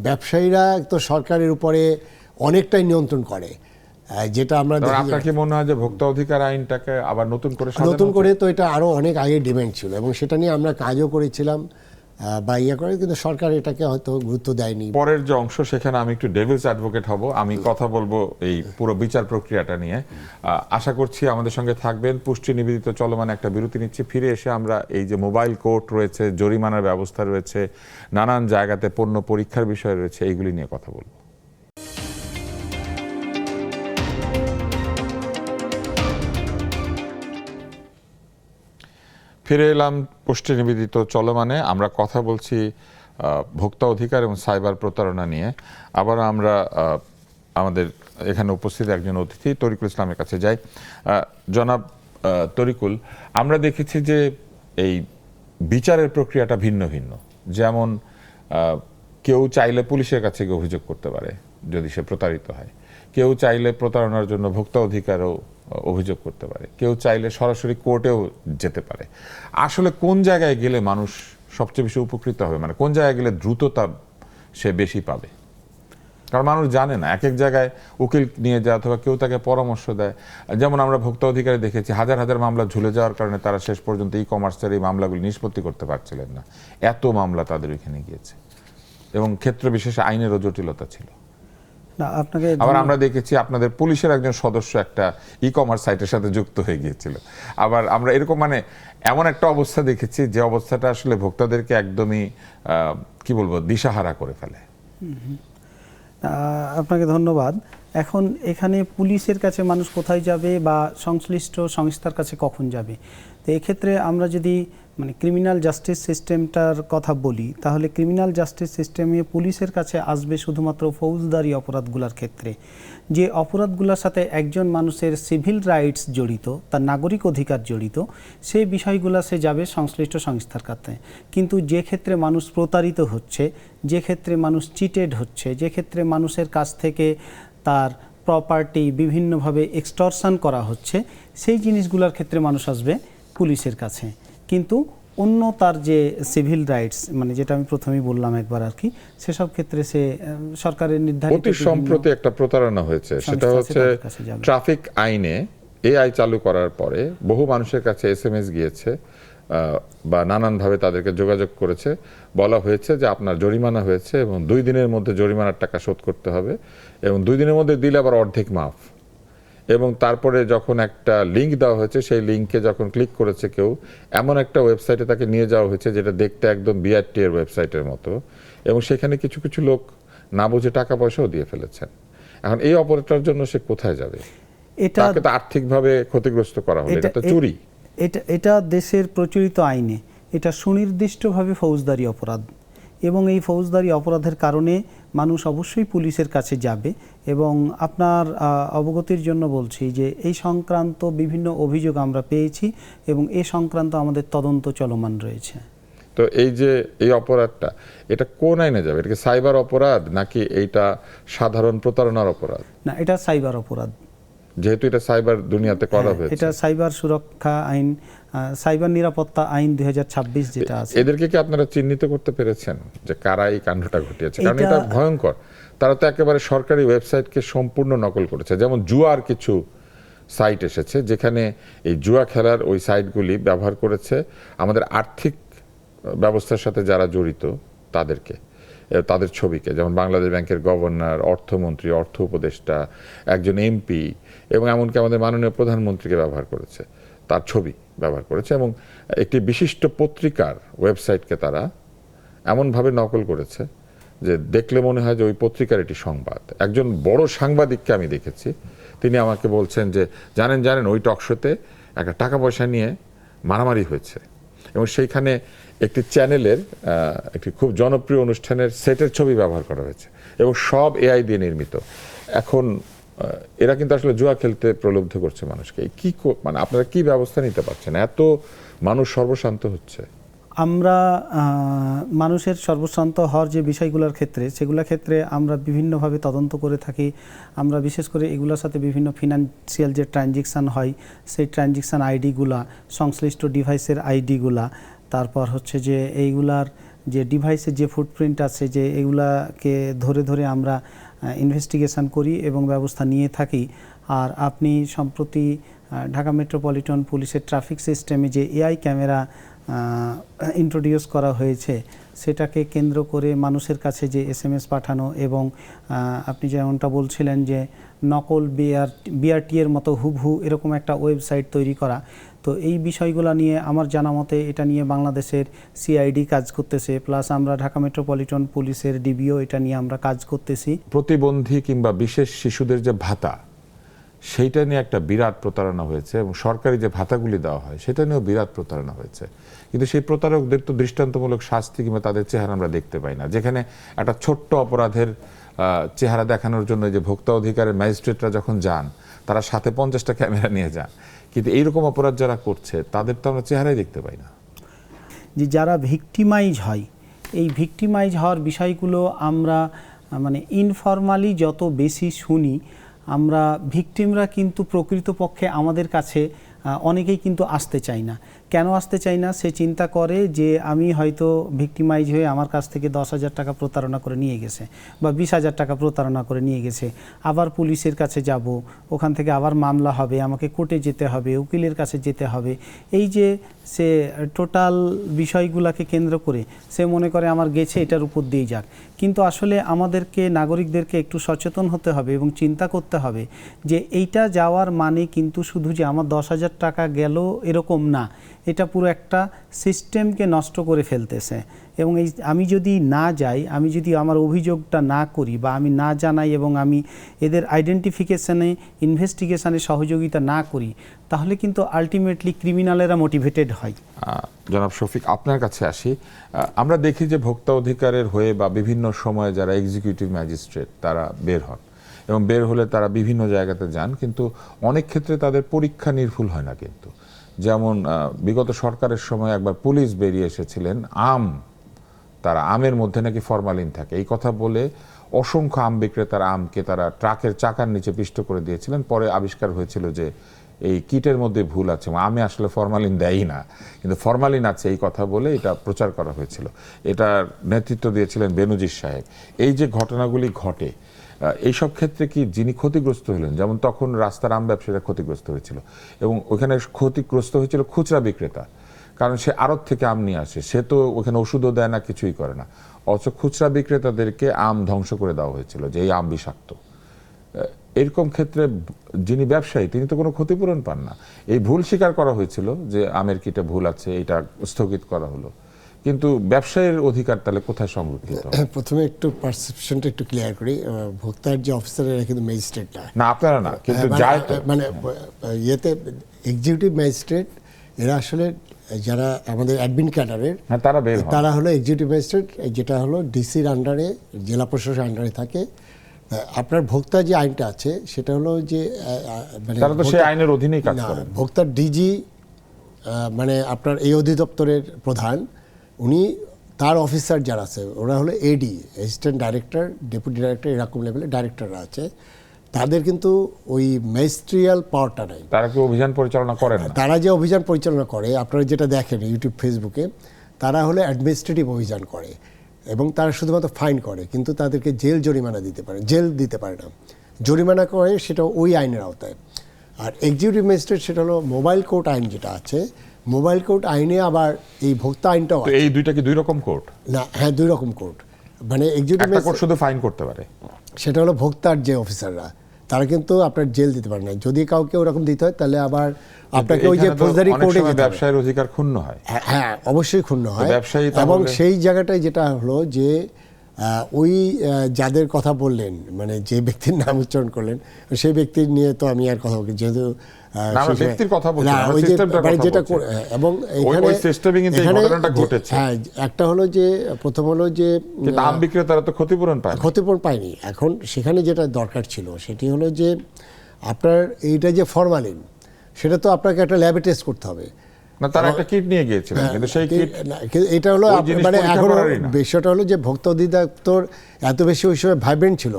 ব্যবসায়ীরা তো সরকারের উপরে অনেকটাই নিয়ন্ত্রণ করে, যেটা আমরা দেখি। আপনার কি মনে হয় যে ভোক্তা অধিকার আইনটাকে আবার নতুন করে তো এটা আরো অনেক আগে ডিমান্ড ছিল এবং সেটা নিয়ে আমরা কাজও করেছিলাম বা করে, কিন্তু সরকার এটাকে হয়তো গুরুত্ব দেয়নি। পরের যে অংশ, সেখানে আমি একটু ডেভিলস অ্যাডভোকেট হব, আমি কথা বলবো এই পুরো বিচার প্রক্রিয়াটা নিয়ে। আশা করছি আমাদের সঙ্গে থাকবেন। পুষ্টি নিবেদিত চলমান একটা বিরতি নিচ্ছি, ফিরে এসে আমরা এই যে মোবাইল কোর্ট রয়েছে, জরিমানার ব্যবস্থা রয়েছে, নানান জায়গাতে পণ্য পরীক্ষার বিষয় রয়েছে, এইগুলি নিয়ে কথা বলবো। ফিরে এলাম পুষ্টি নিবেদিত চলমানে। আমরা কথা বলছি ভোক্তা অধিকার এবং সাইবার প্রতারণা নিয়ে। আবার আমরা আমাদের এখানে উপস্থিত একজন অতিথি তরিকুল ইসলামের কাছে যাই। জনাব তরিকুল, আমরা দেখেছি যে এই বিচারের প্রক্রিয়াটা ভিন্ন ভিন্ন। যেমন কেউ চাইলে পুলিশের কাছে গিয়ে অভিযোগ করতে পারে যদি সে প্রতারিত হয়, কেউ চাইলে প্রতারণার জন্য ভোক্তা অধিকারও অভিযোগ করতে পারে, কেউ চাইলে সরাসরি কোর্টেও যেতে পারে। আসলে কোন জায়গায় গেলে মানুষ সবচেয়ে বেশি উপকৃত হবে, মানে কোন জায়গায় গেলে দ্রুততা সে বেশি পাবে? কারণ মানুষ জানে না, এক এক জায়গায় উকিল নিয়ে যায় অথবা কেউ তাকে পরামর্শ দেয়। যেমন আমরা ভোক্তা অধিকারে দেখেছি হাজার হাজার মামলা ঝুলে যাওয়ার কারণে তারা শেষ পর্যন্ত ই কমার্সের এই মামলাগুলি নিষ্পত্তি করতে পারছিলেন না, এত মামলা তাদের ওইখানে গিয়েছে এবং ক্ষেত্র বিশেষে আইনেরও জটিলতা ছিল। আপনাকে আবার আমরা দেখেছি আপনাদের পুলিশের একজন সদস্য একটা ই কমার্স সাইটের সাথে যুক্ত হয়ে গিয়েছিল। আবার আমরা এরকম মানে এমন একটা অবস্থা দেখেছি যে অবস্থাটা আসলে ভোক্তাদেরকে একদমই কি বলবো দিশাহারা করে ফেলে। আপনাকে ধন্যবাদ। এখন এখানে পুলিশের কাছে মানুষ কোথায় যাবে বা সংশ্লিষ্ট সংস্থার কাছে কখন যাবে, তো এক্ষেত্রে আমরা যদি মানে ক্রিমিনাল জাস্টিস সিস্টেমটার কথা বলি, তাহলে ক্রিমিনাল জাস্টিস সিস্টেমে পুলিশের কাছে আসবে শুধুমাত্র ফৌজদারি অপরাধগুলোর ক্ষেত্রে। যে অপরাধগুলোর সাথে একজন মানুষের সিভিল রাইটস জড়িত, তার নাগরিক অধিকার জড়িত, সেই বিষয়গুলো সে যাবে সংশ্লিষ্ট সংস্থার কাছে। কিন্তু যে ক্ষেত্রে মানুষ প্রতারিত হচ্ছে, যে ক্ষেত্রে মানুষ চিটেড হচ্ছে, যে ক্ষেত্রে মানুষের কাছ থেকে তার প্রপার্টি বিভিন্নভাবে এক্সটর্শন করা হচ্ছে, সেই জিনিসগুলোর ক্ষেত্রে মানুষ আসবে পুলিশের কাছে। কিন্তু অন্য তার যে সিভিল রাইটস, মানে যেটা আমি প্রথমেই বললাম একবার আর কি, সেসব ক্ষেত্রে সে সরকারের নির্ধারিত অতি সম্প্রতি একটা প্রতারণা হয়েছে, সেটা হচ্ছে ট্রাফিক আইনে এআই চালু করার পরে বহু মানুষের কাছে এসএমএস গিয়েছে বা নানানভাবে তাদেরকে যোগাযোগ করেছে, বলা হয়েছে যে আপনার জরিমানা হয়েছে এবং 2 দিনের মধ্যে জরিমানার টাকা শোধ করতে হবে এবং 2 দিনের মধ্যে দিলে আবার অর্ধেক মাফ। এবং তারপরে যখন একটা লিঙ্ক দেওয়া হয়েছে, সেই লিঙ্কে যখন ক্লিক করেছে কেউ, এমন একটা ওয়েবসাইটে তাকে নিয়ে যাওয়া হয়েছে যেটা দেখতে একদম বিআরটি এর ওয়েবসাইটের মতো, এবং সেখানে কিছু কিছু লোক না বুঝে টাকা পয়সাও দিয়ে ফেলেছেন। এখন এই অপারেটরের জন্য সে কোথায় যাবে? তাকে তো আর্থিকভাবে ক্ষতিগ্রস্ত করা হলো, এটা তো চুরি। এটা দেশের প্রচলিত আইনে এটা সুনির্দিষ্টভাবে ফৌজদারি অপরাধ, এবং এই ফৌজদারি অপরাধের কারণে মানুষ অবশ্যই পুলিশের কাছে যাবে। এবং আপনার অবগতির জন্য বলছি যে এই সংক্রান্ত বিভিন্ন অভিযোগ আমরা পেয়েছি এবং এই সংক্রান্ত আমাদের তদন্ত চলমান রয়েছে। তো এই যে এই অপরাধটা, এটা কোন আইনে যাবে? এটা কি সাইবার অপরাধ নাকি এইটা সাধারণ প্রতারণার অপরাধ? না, এটা সাইবার অপরাধ। যেহেতু এটা সাইবার দুনিয়াতে করা হয়েছে, এটা সাইবার সুরক্ষা আইন, সাইবার নিরাপত্তা আইন 2026 যেটা আছে। এদেরকে কি আপনারা চিহ্নিত করতে পেরেছেন যে কারা এই কাণ্ডটা ঘটিয়েছে? কারণ এটা ভয়ঙ্কর। তারা তো একেবারে সরকারি ওয়েবসাইটকে সম্পূর্ণ নকল করেছে। যেমন জুয়ার কিছু সাইট এসেছে যেখানে এই জুয়া খেলার ওই সাইটগুলি ব্যবহার করেছে আমাদের আর্থিক ব্যবস্থার সাথে যারা জড়িত তাদেরকে, তাদের ছবিকে, যেমন বাংলাদেশ ব্যাংকের গভর্নর, অর্থমন্ত্রী, অর্থ উপদেষ্টা, একজন এমপি এবং এমনকি আমাদের মাননীয় প্রধানমন্ত্রীকে ব্যবহার করেছে, তার ছবি ব্যবহার করেছে, এবং একটি বিশিষ্ট পত্রিকার ওয়েবসাইটকে তারা এমনভাবে নকল করেছে যে দেখলে মনে হয় যে ওই পত্রিকার এটি সংবাদ। একজন বড় সাংবাদিককে আমি দেখেছি, তিনি আমাকে বলছেন যে জানেন ওই টকশোতে একটা টাকা পয়সা নিয়ে মারামারি হয়েছে এবং সেইখানে একটি চ্যানেলের একটি খুব জনপ্রিয় অনুষ্ঠানের সেটের ছবি ব্যবহার করা হয়েছে এবং সব এআই দিয়ে নির্মিত। এখন এরা কিন্তু আসলে জুয়া খেলতে প্রলুব্ধ করছে মানুষকে। কি মানে আপনারা কি ব্যবস্থা নিতে পারছেন? এত মানুষ সর্বশান্ত হচ্ছে। আমরা মানুষের সর্বশান্ত হওয়ার যে বিষয়গুলোর ক্ষেত্রে, সেগুলোর ক্ষেত্রে আমরা বিভিন্নভাবে তদন্ত করে থাকি। আমরা বিশেষ করে এগুলোর সাথে বিভিন্ন ফিনান্সিয়াল যে ট্রানজ্যাকশান হয়, সেই ট্রানজ্যাকশান আইডিগুলা, সংশ্লিষ্ট ডিভাইসের আইডিগুলা, তারপর হচ্ছে যে এইগুলার যে ডিভাইসের যে ফুটপ্রিন্ট আছে, যে এগুলাকে ধরে ধরে আমরা ইনভেস্টিগেশন করি এবং ব্যবস্থা নিয়ে থাকি। আর আপনি সম্প্রতি ঢাকা মেট্রোপলিটন পুলিশের ট্রাফিক সিস্টেমে যে এআই ক্যামেরা ইন্ট্রোডিউস করা হয়েছে, সেটাকে কেন্দ্র করে মানুষের কাছে যে এসএমএস পাঠানো এবং আপনি যেমনটা বলছিলেন যে নকল বিআরটি এর মতো হুবহু এরকম একটা ওয়েবসাইট তৈরি করা, তো এই বিষয়গুলো নিয়ে আমার জানা মতে এটা নিয়ে বাংলাদেশের সিআইডি কাজ করতেছে, প্লাস আমরা ঢাকা মেট্রোপলিটন পুলিশের ডিবিও এটা নিয়ে আমরা কাজ করতেছি। প্রতিবন্ধী কিংবা বিশেষ শিশুদের যে ভাতা, সেইটা নিয়ে একটা বিরাট প্রতারণা হয়েছে, এবং সরকারি যে ভাতাগুলি দেওয়া হয় সেটা নিয়েও বিরাট প্রতারণা হয়েছে। কিন্তু সেই প্রতারকদের তো দৃষ্টান্তমূলক শাস্তি কিংবা তাদের চেহারা আমরা দেখতে পাই না। যেখানে একটা ছোট্ট অপরাধের চেহারা দেখানোর জন্য যে ভোক্তা অধিকারের ম্যাজিস্ট্রেটরা যখন যান, তারা সাথে 50টা ক্যামেরা নিয়ে যান, কিন্তু এইরকম অপরাধ যারা করছে তাদের তো আমরা চেহারাই দেখতে পাই না। যে যারা ভিকটিমাইজ হয়, এই ভিকটিমাইজ হওয়ার বিষয়গুলো আমরা মানে ইনফরমালি যত বেশি শুনি, আমরা ভিকটিমরা কিন্তু প্রকৃতপক্ষে আমাদের কাছে অনেকেই কিন্তু আসতে চায় না। কেন আসতে চায় না? সে চিন্তা করে যে আমি হয়তো ভিকটিমাইজ হয়ে আমার কাছ থেকে 10,000 টাকা প্রতারণা করে নিয়ে গেছে বা 20,000 টাকা প্রতারণা করে নিয়ে গেছে, আবার পুলিশের কাছে যাব, ওখান থেকে আবার মামলা হবে, আমাকে কোর্টে যেতে হবে, উকিলের কাছে যেতে হবে। এই যে সে টোটাল বিষয়গুলোকে কেন্দ্র করে সে মনে করে আমার গেছে, এটার উপর দিয়ে যাক। কিন্তু আসলে আমাদেরকে নাগরিকদেরকে একটু সচেতন হতে হবে এবং চিন্তা করতে হবে যে এইটা যাওয়ার মানে কিন্তু শুধু যে আমার 10,000 টাকা গেল এরকম না, এটা পুরো একটা সিস্টেমকে নষ্ট করে ফেলতেছে। এবং এই আমি যদি না যাই, আমি যদি আমার অভিযোগটা না করি বা আমি না জানাই এবং আমি এদের আইডেন্টিফিকেশানে ইনভেস্টিগেশনে সহযোগিতা না করি, তাহলে কিন্তু আলটিমেটলি ক্রিমিনালেরা মোটিভেটেড হয়। জনাব শফিক, আপনার কাছে আসি। আমরা দেখি যে ভোক্তা অধিকারের হয়ে বা বিভিন্ন সময়ে যারা এক্সিকিউটিভ ম্যাজিস্ট্রেট তারা বের হন, এবং বের হলে তারা বিভিন্ন জায়গাতে যান, কিন্তু অনেক ক্ষেত্রে তাদের পরীক্ষা নির্ভুল হয় না। কিন্তু যেমন বিগত সরকারের সময় একবার পুলিশ বেরিয়ে এসেছিলেন, তারা আমের মধ্যে নাকি ফরমালিন থাকে এই কথা বলে অসংখ্য আম বিক্রেতার আমকে তারা ট্রাকের চাকার নিচে পিষ্ট করে দিয়েছিলেন। পরে আবিষ্কার হয়েছিল যে এই কিটের মধ্যে ভুল আছে, আমে আসলে ফরমালিন দেয়ই না, কিন্তু ফরমালিন আছে এই কথা বলে এটা প্রচার করা হয়েছিল। এটার নেতৃত্ব দিয়েছিলেন বেনজির সাহেব। এই যে ঘটনাগুলি ঘটে, এইসব ক্ষেত্রে কি যিনি ক্ষতিগ্রস্ত হলেন, যেমন তখন রাস্তার আম ব্যবসায়ীরা ক্ষতিগ্রস্ত হয়েছিল, এবং ওখানে ক্ষতিগ্রস্ত হয়েছিল খুচরা বিক্রেতা, কারণ সে আড়ত থেকে আম নিয়ে আসে, সে তো ওখানে ওষুধও দেয় না, কিছুই করে না। অথচ খুচরা বিক্রেতাদেরকে আম ধ্বংস করে দেওয়া হয়েছিল যে এই আম বিষাক্ত। এরকম ক্ষেত্রে যিনি ব্যবসায়ী তিনি তো কোনো ক্ষতিপূরণ পান না। এই ভুল স্বীকার করা হয়েছিল যে আমের কিটে ভুল আছে, এটা স্থগিত করা হলো, কিন্তু ব্যবসায়ীর অধিকার তাহলে কোথায় সংরক্ষিত? প্রথমে একটু পারসেপশনটা একটু ক্লিয়ার করি। ভোক্তার যে অফিসার এরা কিন্তু ম্যাজিস্ট্রেট না, আপনারা না, কিন্তু যায় তো। মানে ইয়েতে এক্সিকিউটিভ ম্যাজিস্ট্রেট এরা আসলে যারা আমাদের অ্যাডমিন ক্যাডারের, তারা হলো এক্সিকিউটিভ ম্যাজিস্ট্রেট, যেটা হলো ডিসির আন্ডারে, জেলা প্রশাসনের আন্ডারে থাকে। আপনার ভোক্তা যে আইনটা আছে সেটা হলো যে মানে তারা তো সেই আইনের অধীনেই কাজ করে। ভোক্তার ডিজি মানে আপনার এই অধিদপ্তরের প্রধান, উনি তার অফিসার যারা আছে ওরা হলো এডি, অ্যাসিস্ট্যান্ট ডাইরেক্টর, ডেপুটি ডাইরেক্টর, এরকম লেভেলে ডাইরেক্টররা আছে। তাদের কিন্তু ওই ম্যাজিস্ট্রিয়াল পাওয়ারটা নাই। তারা কি অভিযান পরিচালনা করে না? তারা যে অভিযান পরিচালনা করে, আপনারা যেটা দেখেন ইউটিউব ফেসবুকে, তারা হলো অ্যাডমিনিস্ট্রেটিভ অভিযান করে এবং তারা শুধুমাত্র ফাইন করে, কিন্তু তাদেরকে জরিমানা দিতে পারে, জেল দিতে পারে না। জরিমানা করে সেটা ওই আইনের আওতায়। আর এক্সিকিউটিভ ম্যাজিস্ট্রেট সেটা হলো মোবাইল কোর্ট আইন যেটা আছে, মোবাইল কোর্ট আইনে আবার এই ভোক্তা আইনটাও আছে। এই দুইটা কি দুই রকম কোর্ট? না, হ্যাঁ, দুই রকম কোর্ট। মানে এক্সিকিউটিভ কোর্ট শুধু ফাইন করতে পারে, সেটা হলো ভোক্তার যে অফিসাররা, তারা কিন্তু আপনার জেল দিতে পারে না। যদি কাউকে ওরকম দিতে হয় তাহলে আবার আপনাকে ওই যে ফৌজদারি কোর্টে যেতে হবে। ব্যবসায়ীর অধিকার ক্ষুণ্ণ হয়। হ্যাঁ, অবশ্যই ক্ষুণ্ণ হয়। ব্যবসায়ী এবং সেই জায়গাটায় যেটা হলো যে ওই যাদের কথা বললেন, মানে যে ব্যক্তির নাম উচ্চারণ করলেন, সেই ব্যক্তির নিয়ে তো আমি আর কথা বলি, যেহেতু ব্যক্তির কথা বলছি না, ওই যে যেটা, এবং হ্যাঁ, একটা হলো যে প্রথম হলো যে আম বিক্রেতারা তো ক্ষতিপূরণ পায়নি। এখন সেখানে যেটা দরকার ছিল সেটি হলো যে আপনার এইটা যে ফরমালিন, সেটা তো আপনাকে একটা ল্যাবে টেস্ট করতে হবে। না, তারা একটা কিট নিয়ে গিয়েছিলেন, কিন্তু সেই কিট, এটা হলো মানে এখন বিষয়টা হলো যে ভোক্তা অধিদপ্তর এত বেশি ওই সময় ভাইব্রেন্ট ছিল,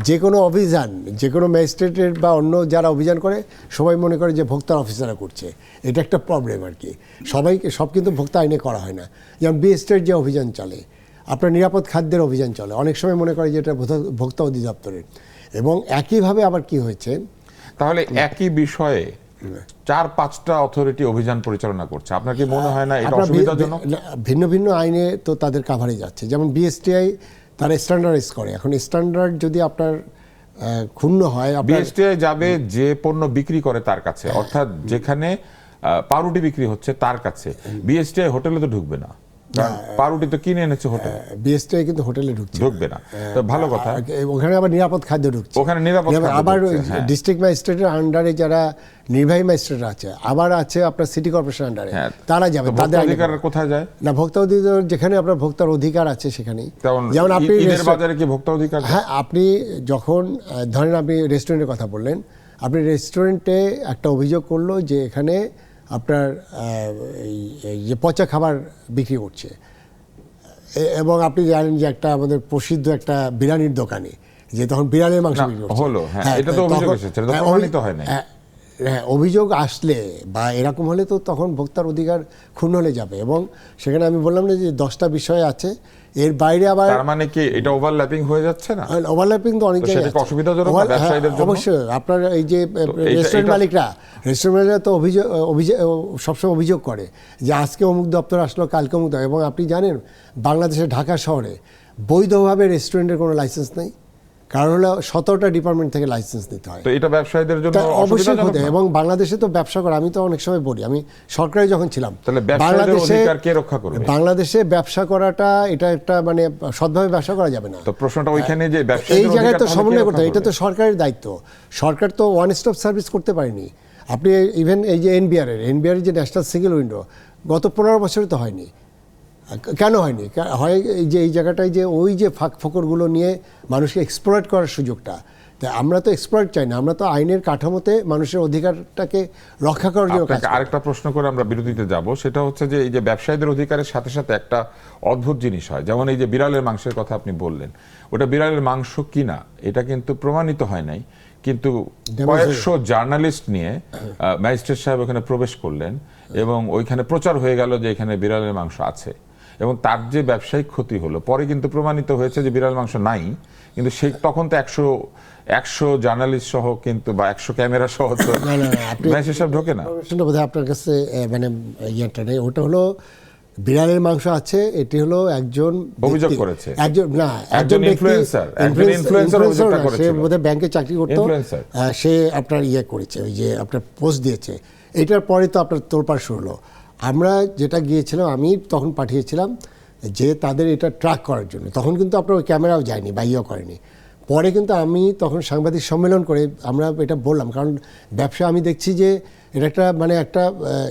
যে কোনো অভিযান, যে কোনো ম্যাজিস্ট্রেটের বা অন্য যারা অভিযান করে সবাই মনে করে যে ভোক্তার অফিসাররা করছে। এটা একটা প্রবলেম আর কি। সব কিন্তু ভোক্তা আইনে করা হয় না। যেমন বিএসটির যে অভিযান চলে, আপনার নিরাপদ খাদ্যের অভিযান চলে, অনেক সময় মনে করে যে এটা ভোক্তা অধিদপ্তরের। এবং একইভাবে আবার কি হয়েছে, তাহলে একই বিষয়ে 4-5টা অথরিটি অভিযান পরিচালনা করছে, আপনার কি মনে হয় না এটা অসুবিধাজনক? ভিন্ন ভিন্ন আইনে তো তাদের কাভারেজ আছে। যেমন বিএসটিআই তারা স্ট্যান্ডার্ডাইজ করে। এখন স্ট্যান্ডার্ড যদি আপনার ক্ষুণ্ণ হয়, বিএসটিআই যাবে যে পণ্য বিক্রি করে তার কাছে, অর্থাৎ যেখানে পাউরুটি বিক্রি হচ্ছে তার কাছে। বিএসটিআই হোটেলে তো ঢুকবে না। কারণ পাউরুটি তো কিনে এনেছে হোটেল, বিএসটিআই কিন্তু হোটেলে ঢুকবে না। তো ভালো কথা, ওখানে আবার নিরাপদ খাদ্য ঢুকছে, ওখানে নিরাপদ খাদ্য আবার ঢুকছে, হ্যাঁ। ডিস্ট্রিক্ট ম্যাজিস্ট্রেটের আন্ডারে যারা নির্বাহী ম্যাজিস্ট্রেট আছে, আবার আছে আপনার সিটি কর্পোরেশন আন্ডারে, হ্যাঁ। তারা যাবে। তো তাদের ভোক্তা অধিকার কোথায় যায়? না, ভোক্তা অধিকার যেখানে আপনার ভোক্তার অধিকার আছে সেখানেই। যেমন আপনি ঈদের বাজারে কি ভোক্তা অধিকার? হ্যাঁ, আপনি যখন ধরেন আপনি রেস্টুরেন্টের কথা বললেন, আপনি রেস্টুরেন্টে একটা অভিযোগ করলো যে এখানে আপনার এই যে পচা খাবার বিক্রি করছে, এবং আপনি জানেন যে একটা আমাদের প্রসিদ্ধ একটা বিরিয়ানির দোকানে যে তখন বিড়ালের মাংস বিক্রি করছে। হলো, হ্যাঁ, এটা তো অভিযোগ এসেছে, এটা তো প্রমাণিত হয় নাই। হ্যাঁ, অভিযোগ আসলে বা এরকম হলে তো তখন ভোক্তার অধিকার ক্ষুণ্ণ হয়ে যাবে। এবং সেখানে আমি বললাম না যে 10টা বিষয় আছে, এর বাইরে আবার তার মানে কি এটা ওভারল্যাপিং হয়ে যাচ্ছে না? ওভারল্যাপিং তো অনেক জায়গায় সেটা কি অসুবিধাজনক না ব্যবসায়ীদের জন্য? অবশ্যই। আপনার এই যে রেস্টুরেন্ট মালিকরা তো সবসময় অভিযোগ করে যে আজকে অমুক দপ্তর আসলো, কালকে অমুক দপ্তর। এবং আপনি জানেন বাংলাদেশের ঢাকা শহরে বৈধভাবে রেস্টুরেন্টের কোনো লাইসেন্স নেই, কারণ হলো 17টা ডিপার্টমেন্ট থেকে লাইসেন্স নিতে হয়। তো এটা ব্যবসায়ীদের জন্য অবশ্যই অসুবিধাজনক না? এবং বাংলাদেশে তো ব্যবসা করা, আমি তো অনেক সময় বলি, আমি সরকারে যখন ছিলাম, তাহলে ব্যবসায়ীদের অধিকার কে রক্ষা করবে? বাংলাদেশে ব্যবসা করাটা এটা একটা মানে সৎভাবে ব্যবসা করা যাবে না। তো প্রশ্নটা ওইখানে যে এই ব্যবসায়ীদের জায়গায় তো অধিকার সমন্বয় কে করতে, রক্ষা এটা তো করবে? সরকারের দায়িত্ব। সরকার তো ওয়ান স্টপ সার্ভিস করতে পারেনি। আপনি ইভেন এই যে এনবিআর যে ন্যাশনাল সিঙ্গেল উইন্ডো গত 15 বছরে তো হয়নি। কেন হয়নি? হয় এই যে এই জায়গাটায় যে ওই যে ফাঁক ফোকরগুলো নিয়ে মানুষকে এক্সপ্লয়েট করার সুযোগটা। তাই আমরা তো এক্সপ্লয়েট চাই না, আমরা তো আইনের কাঠামোতে মানুষের অধিকারটাকে রক্ষা করার জন্য কাজ করি। আরেকটা প্রশ্ন করে আমরা বিরতিতে যাব, সেটা হচ্ছে যে এই যে ব্যবসায়ীদের অধিকারের সাথে সাথে একটা অদ্ভুত জিনিস হয়, যেমন এই যে বিড়ালের মাংসের কথা আপনি বললেন, ওটা বিড়ালের মাংস কিনা এটা কিন্তু প্রমাণিত হয় নাই, কিন্তু কয়েকশো জার্নালিস্ট নিয়ে ম্যাজিস্ট্রেট সাহেব ওখানে প্রবেশ করলেন এবং ওইখানে প্রচার হয়ে গেল যে এখানে বিড়ালের মাংস আছে, এবং তার যে ব্যবসায়িক ক্ষতি হলো পরে কিন্তু প্রমাণিত হয়েছে যে বিড়াল মাংস নাই। কিন্তু সেই তখন তো 100 জার্নালিস্ট সহ কিন্তু বা 100 ক্যামেরা সহ তো ম্যাজিস্ট্রেট সাহেব ঢোকে না। প্রশ্নটা বোধহয় আপনার কাছে মানে ইয়েটা নেই। ওটা হলো বিড়ালের মাংস আছে, এটি হলো একজন অভিযোগ ব্যক্তি, করেছে, একজন ইনফ্লুয়েন্সার, সে বোধহয় ব্যাংকে চাকরি করতো, সে আপনার ইয়ে করেছে, ওই যে আপনার পোস্ট দিয়েছে। এটার পরে তো আপনার তোলপাড় শুরু হলো। আমরা যেটা গিয়েছিলাম, আমি তখন পাঠিয়েছিলাম যে তাদের এটা ট্র্যাক করার জন্য। তখন কিন্তু আপনার ওই ক্যামেরাও যায়নি বা ইয়েও করেনি। পরে কিন্তু আমি তখন সাংবাদিক সম্মেলন করে আমরা এটা বললাম, কারণ ব্যবসা আমি দেখছি যে এটা একটা মানে একটা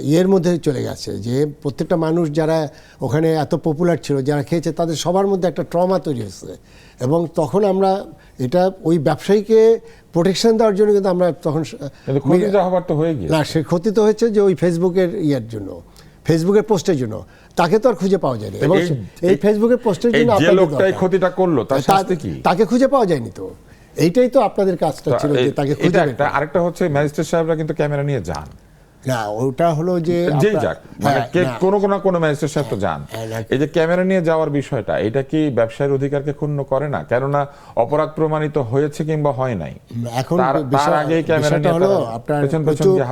ইয়ের মধ্যে চলে গেছে, যে প্রত্যেকটা মানুষ যারা ওখানে এত পপুলার ছিল, যারা খেয়েছে, তাদের সবার মধ্যে একটা ট্রমা তৈরি হয়েছে। এবং তখন আমরা এটা ওই ব্যবসায়ীকে প্রোটেকশন দেওয়ার জন্য কিন্তু আমরা তখন না, সে ক্ষতি তো হয়েছে যে ওই ফেসবুকের ইয়ের জন্য, ফেসবুকের পোস্টের জন্য তাকে তো আর খুঁজে পাওয়া যায়নি। এবং এই ফেসবুকের পোস্টের জন্য যে লোকটাই ক্ষতিটা করলো তার শাস্তি কি? তাকে খুঁজে পাওয়া যায়নি। তো এইটাই তো আপনাদের কাজটা ছিল যে তাকে খুঁজে বের করা। আরেকটা হচ্ছে ম্যাজিস্ট্রেট সাহেবরা কিন্তু ক্যামেরা নিয়ে যান না, ওটা হলো যে যেই যাক, মানে কোনো ম্যাজিস্ট্রেট সাহেব তো যান। এই যে ক্যামেরা নিয়ে যাওয়ার বিষয়টা, এটা কি ব্যবসায়ীর অধিকারকে ক্ষুণ্ণ করে না? কেননা অপরাধ প্রমাণিত হয়েছে কিংবা হয় নাই, এখন তার আগেই ক্যামেরা নিয়ে হলো আপনার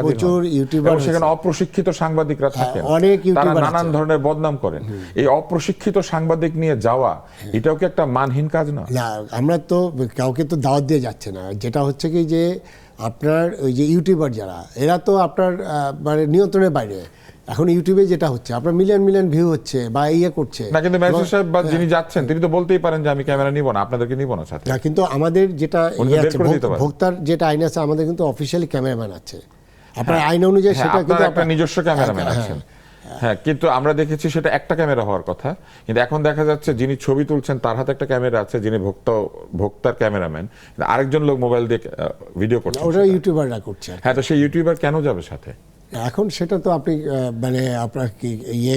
প্রচুর ইউটিউবার, সেখানে অপ্রশিক্ষিত সাংবাদিকরা থাকেন, অনেক তারা ইউটিউবার নানান ধরনের বদনাম করেন। এই অপ্রশিক্ষিত সাংবাদিক নিয়ে যাওয়া এটাও কি একটা মানহীন কাজ না? না, আমরা তো কাউকে তো দাওয়াত দিয়ে যাচ্ছে না। যেটা হচ্ছে কি যে আপনার ওই যে ইউটিউবার যারা, এরা তো আপনার মানে নিয়ন্ত্রণের বাইরে। এখন ইউটিউবে যেটা হচ্ছে আপনার মিলিয়ন ভিউ হচ্ছে বা ইয়ে করছে না, কিন্তু ম্যাজিস্ট্রেট সাহেব বা যিনি যাচ্ছেন তিনি তো বলতেই পারেন যে আমি ক্যামেরা নিব না, আপনাদেরকে নিব না সাথে। না, কিন্তু আমাদের যেটা ভোক্তার যেটা আইন আছে, আমাদের কিন্তু অফিসিয়ালি ক্যামেরাম্যান আছে। আপনার আইন অনুযায়ী সেটা কিন্তু একটা নিজস্ব ক্যামেরাম্যান আছেন। হ্যাঁ, কিন্তু আমরা দেখেছি সেটা একটা ক্যামেরা হওয়ার কথা, কিন্তু এখন দেখা যাচ্ছে যিনি ছবি তুলছেন তার হাতে একটা ক্যামেরা আছে, যিনি ভোক্তার ক্যামেরাম্যান, আরেকজন লোক মোবাইল দিয়ে ভিডিও করছে, ওটা ইউটিউবাররা করছে। হ্যাঁ, তো সেই ইউটিউবার কেন যাবে সাথে? এখন সেটা তো আপনি মানে আপনার কি ইয়ে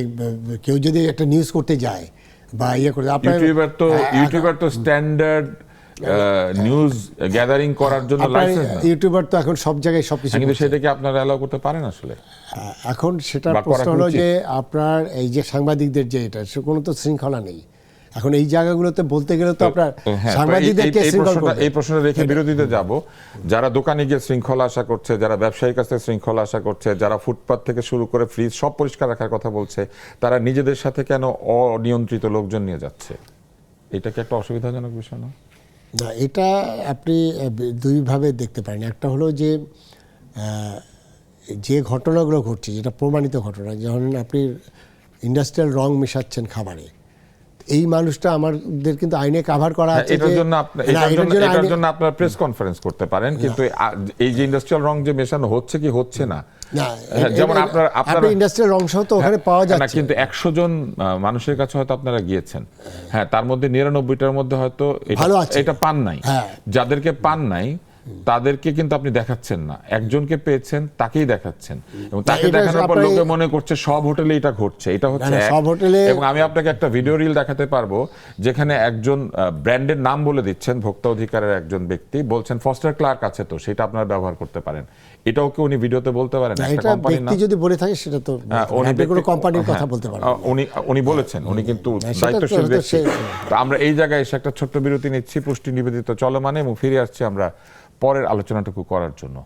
কেউ যদি একটা নিউজ করতে যায় বা ইয়ে করতে, ইউটিউবার তো স্ট্যান্ডার্ড নিউজ গ্যাদারিং করার জন্য লাইসেন্স না। ইউটিউবার তো এখন সব জায়গায় সবকিছু, কিন্তু সেটা কি আপনারা অ্যালাউ করতে পারেন আসলে? এখন সেটা প্রশ্ন হলো যে আপনার এই যে সাংবাদিকদের যে এটা, সে কোনো তো শৃঙ্খলা নেই। এখন এই জায়গাগুলোতে বলতে গেলে তো আপনার সাংবাদিকদেরকে এই প্রশ্নটা রেখে বিরতিতে যাব। যারা দোকানে গিয়ে শৃঙ্খলা আশা করছে, যারা ব্যবসায়ীর কাছে শৃঙ্খলা আশা করছে, যারা ফুটপাত থেকে শুরু করে ফ্রিজ সব পরিষ্কার রাখার কথা বলছে, তারা নিজেদের সাথে কেন অনিয়ন্ত্রিত লোকজন নিয়ে যাচ্ছে? এটা কি একটা অসুবিধাজনক বিষয় না? না, এটা আপনি দুইভাবে দেখতে পারেন। একটা হলো যে ঘটনাগুলো ঘটছে, যেটা প্রমাণিত ঘটনা, যেমন আপনি ইন্ডাস্ট্রিয়াল রং মেশাচ্ছেন খাবারে, এই মানুষটা আমাদের কিন্তু আইনে কাভার করা আছে। এটার জন্য আপনারা প্রেস কনফারেন্স করতে পারেন, কিন্তু এই যে ইন্ডাস্ট্রিয়াল রং যে মেশানো হচ্ছে কি হচ্ছে না, যেমন আপনারা ইন্ডাস্ট্রিয়াল রং সহ তো ওখানে পাওয়া যাচ্ছে না, কিন্তু 100 জন মানুষের কাছে হয়তো আপনারা গিয়েছেন, হ্যাঁ, তার মধ্যে 99টার মধ্যে হয়তো এটা পান নাই। যাদেরকে পান নাই তাদেরকে কিন্তু আপনি দেখাচ্ছেন না, একজনকে পেয়েছেন তাকেই দেখাচ্ছেন, এবং তাকে দেখানোর পর লোকে মনে করছে সব হোটেলে এটা ঘটছে। এটা হচ্ছে সব হোটেলে। এবং আমি আপনাকে একটা ভিডিও রিল দেখাতে পারবো যেখানে একজন ব্র্যান্ডের নাম বলে দিচ্ছেন, ভোক্তা অধিকারের একজন ব্যক্তি বলছেন ফস্টার ক্লার্ক আছে তো সেটা আপনারা ব্যবহার করতে পারেন। এটাও কি উনি ভিডিওতে বলতে পারেন? একটা কোম্পানির নাম যদি বলে থাকে সেটা তো আপনি কোনো কোম্পানির কথা বলতে পারেন। উনি বলেছেন, উনি কিন্তু দায়িত্বশীল ব্যক্তি। তো আমরা এই জায়গায় এসে একটা ছোট্ট বিরতি নিচ্ছি পুষ্টি নিবেদিত চলমানে, এবং ফিরে আসছি আমরা পরের আলোচনাটুকু করার জন্য।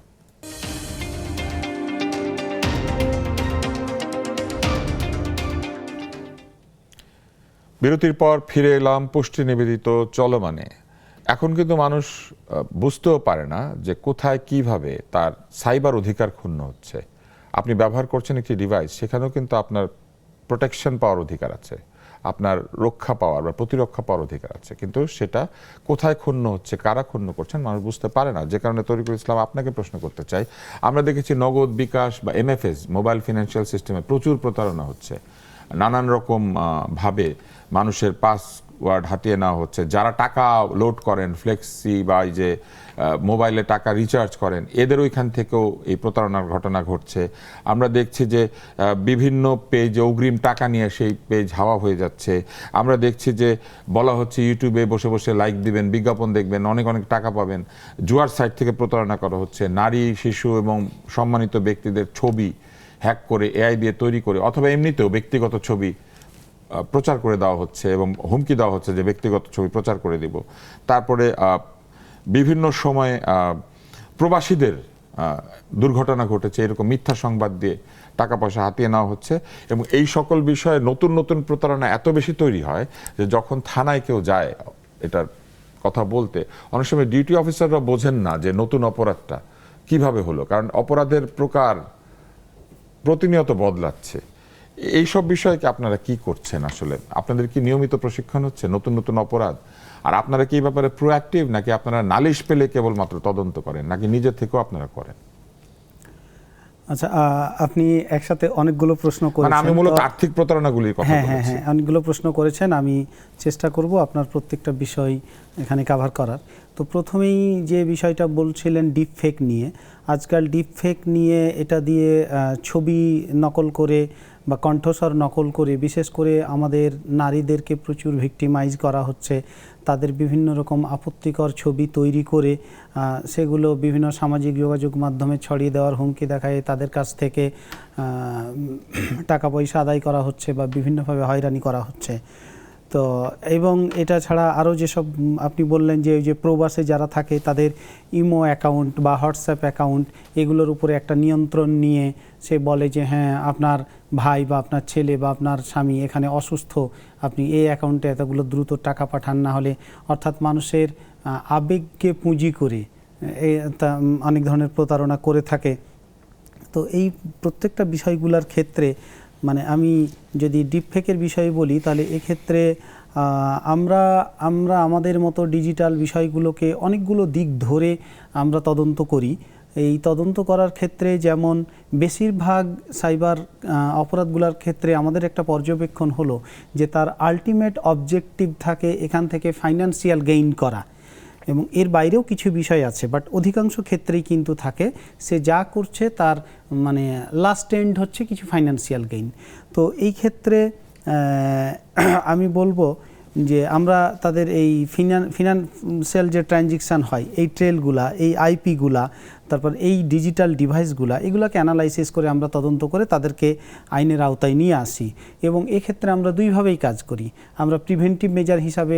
বিরতির পর ফিরে এলাম পুষ্টি নিবেদিত চলমানে। এখন কিন্তু মানুষ বুঝতেও পারে না যে কোথায় কিভাবে তার সাইবার অধিকার ক্ষুণ্ণ হচ্ছে। আপনি ব্যবহার করছেন একটি ডিভাইস, সেখানেও কিন্তু আপনার প্রোটেকশন পাওয়ার অধিকার আছে, আপনার রক্ষা পাওয়ার বা প্রতিরক্ষা পাওয়ার অধিকার আছে, কিন্তু সেটা কোথায় ক্ষুণ্ণ হচ্ছে, কারা ক্ষুণ্ণ করছেন মানুষ বুঝতে পারে না। যে কারণে তরিকুল ইসলাম আপনাকে প্রশ্ন করতে চাই, আমরা দেখেছি নগদ বিকাশ বা MFS মোবাইল ফিনান্সিয়াল সিস্টেমে প্রচুর প্রতারণা হচ্ছে, নানান রকম ভাবে মানুষের পাসওয়ার্ড হাতিয়ে নেওয়া হচ্ছে। যারা টাকা লোড করেন ফ্লেক্সি বা এই যে মোবাইলে টাকা রিচার্জ করেন, এদের ওইখান থেকেও এই প্রতারণার ঘটনা ঘটছে। আমরা দেখছি যে বিভিন্ন পেজে অগ্রিম টাকা নিয়ে সেই পেজ হাওয়া হয়ে যাচ্ছে। আমরা দেখছি যে বলা হচ্ছে ইউটিউবে বসে বসে লাইক দিবেন, বিজ্ঞাপন দেখবেন, অনেক অনেক টাকা পাবেন। জুয়ার সাইট থেকে প্রতারণা করা হচ্ছে। নারী, শিশু এবং সম্মানিত ব্যক্তিদের ছবি হ্যাক করে AI দিয়ে তৈরি করে অথবা এমনিতেও ব্যক্তিগত ছবি প্রচার করে দেওয়া হচ্ছে এবং হুমকি দেওয়া হচ্ছে যে ব্যক্তিগত ছবি প্রচার করে দিব। তারপরে বিভিন্ন সময়ে প্রবাসীদের দুর্ঘটনা ঘটেছে, এরকম মিথ্যা সংবাদ দিয়ে টাকা পয়সা হাতিয়ে নেওয়া হচ্ছে। এবং এই সকল বিষয়ে নতুন নতুন প্রতারণা এত বেশি তৈরি হয় যে যখন থানায় কেউ যায় এটার কথা বলতে, অনেক সময় ডিউটি অফিসাররা বোঝেন না যে নতুন অপরাধটা কিভাবে হলো, কারণ অপরাধের প্রকার প্রতিনিয়ত বদলাচ্ছে। এইসব বিষয়ে কি আপনারা কি করছেন? আসলে আপনাদের কি নিয়মিত প্রশিক্ষণ হচ্ছে নতুন নতুন অপরাধ? আর আপনারা কি এই ব্যাপারে প্রোঅ্যাক্টিভ, নাকি আপনারা নালিশ পেলে কেবলমাত্র তদন্ত করেন, নাকি নিজের থেকেও আপনারা করেন? আচ্ছা, আপনি একসাথে অনেকগুলো প্রশ্ন করেছেন। আমি মূলত আর্থিক প্রতারণাগুলির কথা বলছি। হ্যাঁ, অনেকগুলো প্রশ্ন করেছেন, আমি চেষ্টা করব আপনার প্রত্যেকটা বিষয় এখানে কভার করার। তো প্রথমেই যে বিষয়টা বলছিলেন ডিপফেক নিয়ে, আজকাল ডিপফেক নিয়ে এটা দিয়ে ছবি নকল করে বা কণ্ঠস্বর নকল করে বিশেষ করে আমাদের নারীদেরকে প্রচুর ভিক্টিমাইজ করা হচ্ছে। তাদের বিভিন্ন রকম আপত্তিকর ছবি তৈরি করে সেগুলো বিভিন্ন সামাজিক যোগাযোগ মাধ্যমে ছড়িয়ে দেওয়ার হুমকি দেখায়, তাদের কাছ থেকে টাকা পয়সা আদায় করা হচ্ছে বা বিভিন্নভাবে হয়রানি করা হচ্ছে। তো এবং এটা ছাড়া আরও যেসব আপনি বললেন যে ওই যে প্রবাসে যারা থাকে তাদের ইমো অ্যাকাউন্ট বা হোয়াটসঅ্যাপ অ্যাকাউন্ট, এগুলোর উপরে একটা নিয়ন্ত্রণ নিয়ে সে বলে যে হ্যাঁ আপনার ভাই বা আপনার ছেলে বা আপনার স্বামী এখানে অসুস্থ, আপনি এই অ্যাকাউন্টে এতগুলো দ্রুত টাকা পাঠান, না হলে অর্থাৎ মানুষের আবেগকে পুঁজি করে অনেক ধরনের প্রতারণা করে থাকে। তো এই প্রত্যেকটা বিষয়গুলোর ক্ষেত্রে মানে আমি যদি ডিপফেকের বিষয়ে বলি তাহলে এক্ষেত্রে আমরা আমাদের মতো ডিজিটাল বিষয়গুলোকে অনেকগুলো দিক ধরে আমরা তদন্ত করি। এই তদন্ত করার ক্ষেত্রে যেমন বেশিরভাগ সাইবার অপরাধগুলোর ক্ষেত্রে আমাদের একটা পর্যবেক্ষণ হলো যে তার আলটিমেট অবজেক্টিভ থাকে এখান থেকে ফাইন্যান্সিয়াল গেইন করা, এবং এর বাইরেও কিছু বিষয় আছে, বাট অধিকাংশ ক্ষেত্রেই কিন্তু থাকে সে যা করছে তার মানে লাস্ট এন্ড হচ্ছে কিছু ফাইন্যান্সিয়াল গেইন। তো এই ক্ষেত্রে আমি বলবো যে আমরা তাদের এই ফিনান্সিয়াল যে ট্রানজ্যাকশান হয়, এই ট্রেলগুলা, এই আইপিগুলা, তারপর এই ডিজিটাল ডিভাইসগুলা, এগুলোকে অ্যানালাইসিস করে আমরা তদন্ত করে তাদেরকে আইনের আওতায় নিয়ে আসি। এবং এক্ষেত্রে আমরা দুইভাবেই কাজ করি। আমরা প্রিভেন্টিভ মেজার হিসাবে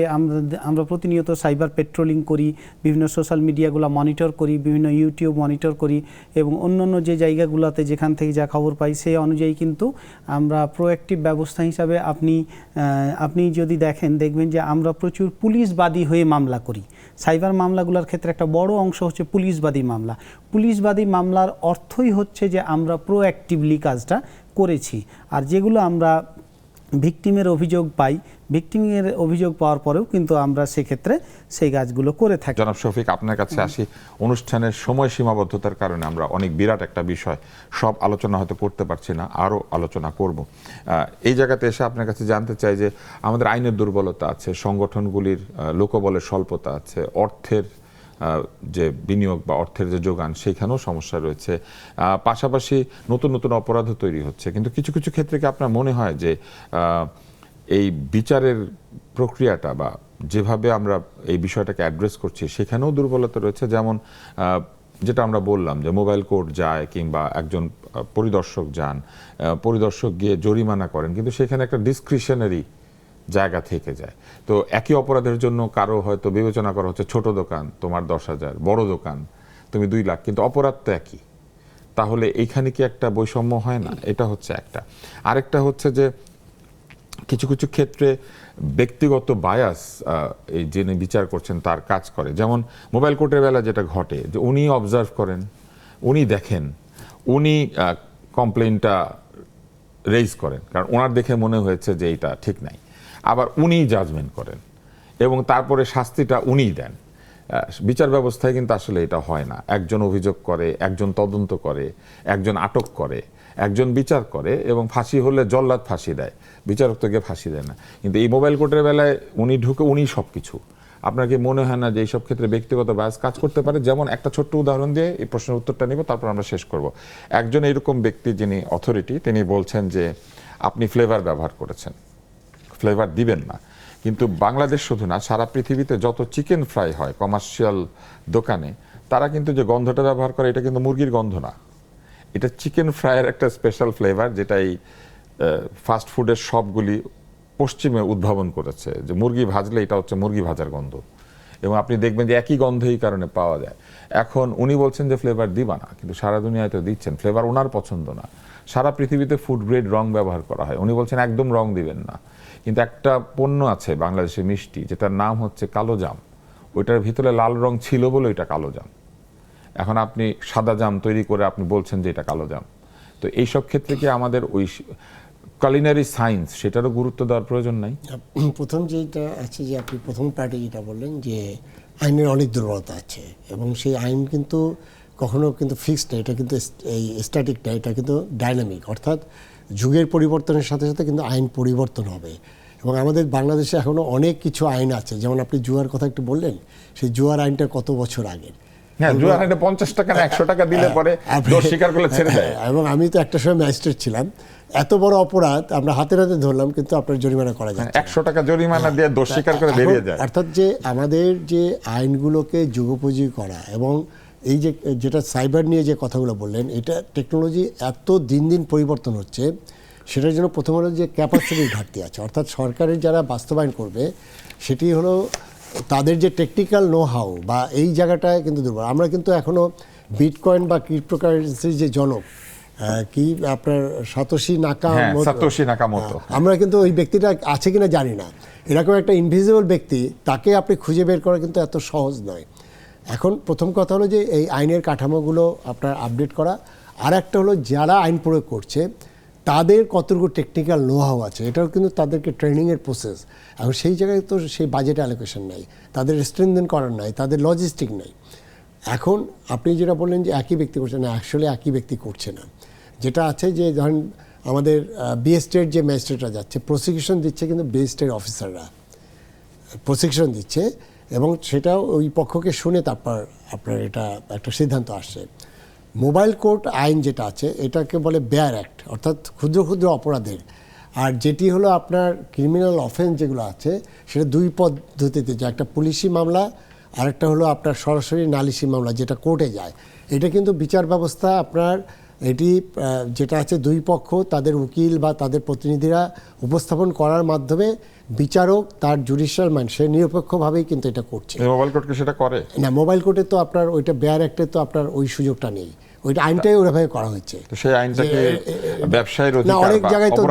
আমরা প্রতিনিয়ত সাইবার পেট্রোলিং করি, বিভিন্ন সোশ্যাল মিডিয়াগুলো মনিটর করি, বিভিন্ন ইউটিউব মনিটর করি, এবং অন্যান্য যে জায়গাগুলোতে যেখান থেকে যা খবর পাই সেই অনুযায়ী কিন্তু আমরা প্রোঅ্যাক্টিভ ব্যবস্থা হিসাবে আপনি যদি দেখবেন যে আমরা প্রচুর পুলিশবাদী হয়ে মামলা করি। সাইবার মামলাগুলোর ক্ষেত্রে একটা বড় অংশ হচ্ছে পুলিশবাদী মামলা। পুলিশবাদী মামলার অর্থই হচ্ছে যে আমরা প্রোঅ্যাক্টিভলি কাজটা করেছি। আর যেগুলো আমরা ভিকটিমের অভিযোগ পাই, ভিকটিমের অভিযোগ পাওয়ার পরেও কিন্তু আমরা সেক্ষেত্রে সেই কাজগুলো করে থাকি। জনাব শফিক, আপনার কাছে আসি। অনুষ্ঠানের সময় সীমাবদ্ধতার কারণে আমরা অনেক বিরাট একটা বিষয়, সব আলোচনা হয়তো করতে পারছি না, আরও আলোচনা করব। এই জায়গাতে এসে আপনার কাছে জানতে চাই যে আমাদের আইনের দুর্বলতা আছে, সংগঠনগুলির লোকবলের স্বল্পতা আছে, অর্থের যে বিনিয়োগ বা অর্থের যে যোগান সেখানেও সমস্যা রয়েছে, পাশাপাশি নতুন নতুন অপরাধও তৈরি হচ্ছে। কিন্তু কিছু কিছু ক্ষেত্রে কি আপনার মনে হয় যে এই বিচারের প্রক্রিয়াটা বা যেভাবে আমরা এই বিষয়টাকে অ্যাড্রেস করছি সেখানেও দুর্বলতা রয়েছে? যেমন যেটা আমরা বললাম যে মোবাইল কোর্ট যায় কিংবা একজন পরিদর্শক যান, পরিদর্শক গিয়ে জরিমানা করেন, কিন্তু সেখানে একটা ডিসক্রিশনারি জায়গা থেকে যায়। তো একই অপরাধের জন্য কারো হয়তো বিবেচনা করা হচ্ছে ছোট দোকান তোমার 10,000, বড় দোকান তুমি 2 লাখ, কিন্তু অপরাধ তো একই। তাহলে এইখানে কি একটা বৈষম্য হয় না? এটা হচ্ছে একটা। আরেকটা হচ্ছে যে কিছু কিছু ক্ষেত্রে ব্যক্তিগত বায়াস এই যিনি বিচার করছেন তার কাজ করে। যেমন মোবাইল কোর্টের বেলা যেটা ঘটে যে উনি অবজার্ভ করেন, উনি দেখেন, উনি কমপ্লেনটা রেইজ করেন, কারণ ওনার দেখে মনে হয়েছে যে এইটা ঠিক নাই। আবার উনিই জাজমেন্ট করেন এবং তারপরে শাস্তিটা উনিই দেন। বিচার ব্যবস্থায় কিন্তু আসলে এটা হয় না। একজন অভিযোগ করে, একজন তদন্ত করে, একজন আটক করে, একজন বিচার করে এবং ফাঁসি হলে জল্লাদ ফাঁসি দেয়, বিচারক তো গিয়ে ফাঁসি দেয় না। কিন্তু এই মোবাইল কোর্টের বেলায় উনি ঢুকে উনিই সব কিছু। আপনার কি মনে হয় না যে এইসব ক্ষেত্রে ব্যক্তিগত বায়াস কাজ করতে পারে? যেমন একটা ছোট্ট উদাহরণ দিয়ে এই প্রশ্নের উত্তরটা নিব, তারপর আমরা শেষ করব। একজন এরকম ব্যক্তি যিনি অথরিটি, তিনি বলছেন যে আপনি ফ্লেভার ব্যবহার করেছেন, ফ্লেভার দিবেন না। কিন্তু বাংলাদেশ শুধু না, সারা পৃথিবীতে যত চিকেন ফ্রাই হয় কমার্শিয়াল দোকানে, তারা কিন্তু যে গন্ধটা ব্যবহার করে এটা কিন্তু মুরগির গন্ধ না, এটা চিকেন ফ্রাইয়ের একটা স্পেশাল ফ্লেভার, যেটা এই ফাস্ট ফুডের সবগুলি পশ্চিমে উদ্ভাবন করেছে, যে মুরগি ভাজলে এটা হচ্ছে মুরগি ভাজার গন্ধ, এবং আপনি দেখবেন যে একই গন্ধ এই কারণে পাওয়া যায়। এখন উনি বলছেন যে ফ্লেভার দিবা না, কিন্তু সারা দুনিয়ায় তো দিচ্ছেন। ফ্লেভার ওনার পছন্দ না, সারা পৃথিবীতে ফুড গ্রেড রং ব্যবহার করা হয়, উনি বলছেন একদম রং দিবেন না। কিন্তু একটা পণ্য আছে বাংলাদেশে মিষ্টি, যেটার নাম হচ্ছে কালো জাম, ওইটার ভিতরে লাল রং ছিল বলে ওইটা কালো জাম। এখন আপনি সাদা জাম তৈরি করে আপনি বলছেন যে এটা কালো জাম। তো এইসব ক্ষেত্রে কি আমাদের ওই কুলিনারি সায়েন্স সেটারও গুরুত্ব দেওয়ার প্রয়োজন নাই? প্রথম যেটা আছে যে আপনি প্রথম পার্টে যেটা বললেন যে আইনের অনেক দুর্বলতা আছে, এবং সেই আইন কিন্তু কখনো কিন্তু ফিক্সড না, এটা কিন্তু এই স্ট্যাটিক না, এটা কিন্তু ডাইনামিক। অর্থাৎ যুগের পরিবর্তনের সাথে সাথে কিন্তু আইন পরিবর্তন হবে। এবং আমাদের বাংলাদেশে এখনও অনেক কিছু আইন আছে, যেমন আপনি জুয়ার কথা একটু বললেন, সেই জুয়ার আইনটা কত বছর আগের। হ্যাঁ, জুয়ার আইনে 50 টাকা না 100 টাকা দিলে পরে দোষ স্বীকার করলে ছেড়ে দেয়। এবং আমি তো একটা সময় ম্যাজিস্ট্রেট ছিলাম, এত বড় অপরাধ আমরা হাতে হাতে ধরলাম, কিন্তু আপনার জরিমানা করা যায় 100 টাকা জরিমানা দিয়ে দোষ স্বীকার করে বেরিয়ে যায়। অর্থাৎ যে আমাদের যে আইনগুলোকে যুগোপযোগী করা, এবং এই যে যেটা সাইবার নিয়ে যে কথাগুলো বললেন, এটা টেকনোলজি এত দিন দিন পরিবর্তন হচ্ছে, সেটার জন্য প্রথম হলো যে ক্যাপাসিটির ঘাটতি আছে। অর্থাৎ সরকারের যারা বাস্তবায়ন করবে, সেটি হলো তাদের যে টেকনিক্যাল নো হাউ বা এই জায়গাটায় কিন্তু দুর্বল। আমরা কিন্তু এখনও বিটকয়েন বা ক্রিপ্টোকারেন্সির যে জনক কি আপনার সাতোশি নাকামোতো, আমরা কিন্তু ওই ব্যক্তিটা আছে কিনা জানি না। এরকম একটা ইনভিজিবল ব্যক্তি, তাকে আপনি খুঁজে বের করা কিন্তু এত সহজ নয়। এখন প্রথম কথা হলো যে এই আইনের কাঠামোগুলো আপনার আপডেট করা, আর একটা হলো যারা আইন প্রয়োগ করছে তাদের কতটুকু টেকনিক্যাল নো হাউ আছে, এটাও কিন্তু তাদেরকে ট্রেনিংয়ের প্রসেস। এখন সেই জায়গায় তো সেই বাজেট অ্যালোকেশন নাই, তাদের স্ট্রেনথেন করার নাই, তাদের লজিস্টিক নাই। এখন আপনি যেটা বললেন যে একই ব্যক্তি করছে না, অ্যাকচুয়ালি একই ব্যক্তি করছে না। যেটা আছে যে ধরেন আমাদের বিএসটের যে ম্যাজিস্ট্রেটরা যাচ্ছে, প্রসিকিউশন দিচ্ছে, কিন্তু বিএসটের অফিসাররা প্রসিকিউশন দিচ্ছে, এবং সেটাও ওই পক্ষকে শুনে তারপর আপনার এটা একটা সিদ্ধান্ত আসছে। মোবাইল কোর্ট আইন যেটা আছে, এটাকে বলে বেয়ার অ্যাক্ট, অর্থাৎ ক্ষুদ্র ক্ষুদ্র অপরাধের। আর যেটি হলো আপনার ক্রিমিনাল অফেন্স যেগুলো আছে, সেটা দুই পদ্ধতিতে, যে একটা পুলিশি মামলা, আরেকটা হলো আপনার সরাসরি নালিশি মামলা যেটা কোর্টে যায়। এটা কিন্তু বিচার ব্যবস্থা আপনার এটি যেটা আছে, দুই পক্ষ তাদের উকিল বা তাদের প্রতিনিধিরা উপস্থাপন করার মাধ্যমে বিচারক তার জুডিশিয়াল মাইন্ড, সে নিরপেক্ষভাবেই কিন্তু এটা করছে। মোবাইল কোর্টকে সেটা করে না, মোবাইল কোর্টে তো আপনার ওইটা বেয়ার অ্যাক্টে তো আপনার ওই সুযোগটা নেই, ওইটা আইনটাই ওইভাবে করা হয়েছে। সেই আইনটাকে ব্যবসায়ীর না, অনেক জায়গায় তো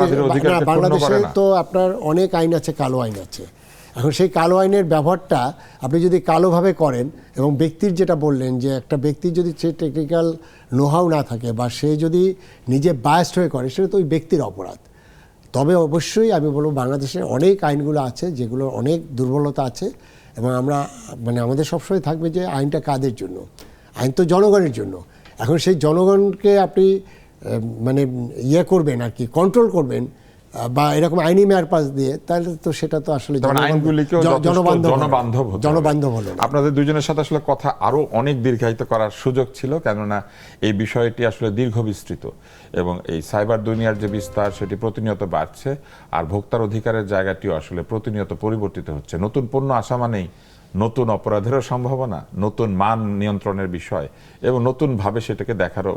বাংলাদেশে তো আপনার অনেক আইন আছে, কালো আইন আছে। এখন সেই কালো আইনের ব্যবহারটা আপনি যদি কালোভাবে করেন, এবং ব্যক্তির যেটা বললেন যে একটা ব্যক্তির যদি সে টেকনিক্যাল নোহাউ না থাকে বা সে যদি নিজে বায়াসড হয়ে করে, সেটা তো ওই ব্যক্তির অপরাধ। তবে অবশ্যই আমি বলবো বাংলাদেশের অনেক আইনগুলো আছে যেগুলো অনেক দুর্বলতা আছে, এবং আমরা মানে আমাদের সবসময় থাকবে যে আইনটা কাদের জন্য, আইন তো জনগণের জন্য। এখন সেই জনগণকে আপনি মানে ইয়ে করবেন আর কি, কন্ট্রোল করবেন বা এরকম আইনি মেয়ারপাস দিয়ে, তাহলে তো সেটা তো আসলে আইনগুলিকেও জনবান্ধব হলো না। আপনাদের দুজনের সাথে আসলে কথা আরো অনেক দীর্ঘায়িত করার সুযোগ ছিল, কেননা এই বিষয়টি আসলে দীর্ঘ বিস্তৃত এবং এই সাইবার দুনিয়ার যে বিস্তার সেটি প্রতিনিয়ত বাড়ছে, আর ভোক্তার অধিকারের জায়গাটিও আসলে প্রতিনিয়ত পরিবর্তিত হচ্ছে। নতুন পণ্য আসা মানেই নতুন অপরাধেরও সম্ভাবনা, নতুন মান নিয়ন্ত্রণের বিষয় এবং নতুনভাবে সেটাকে দেখারও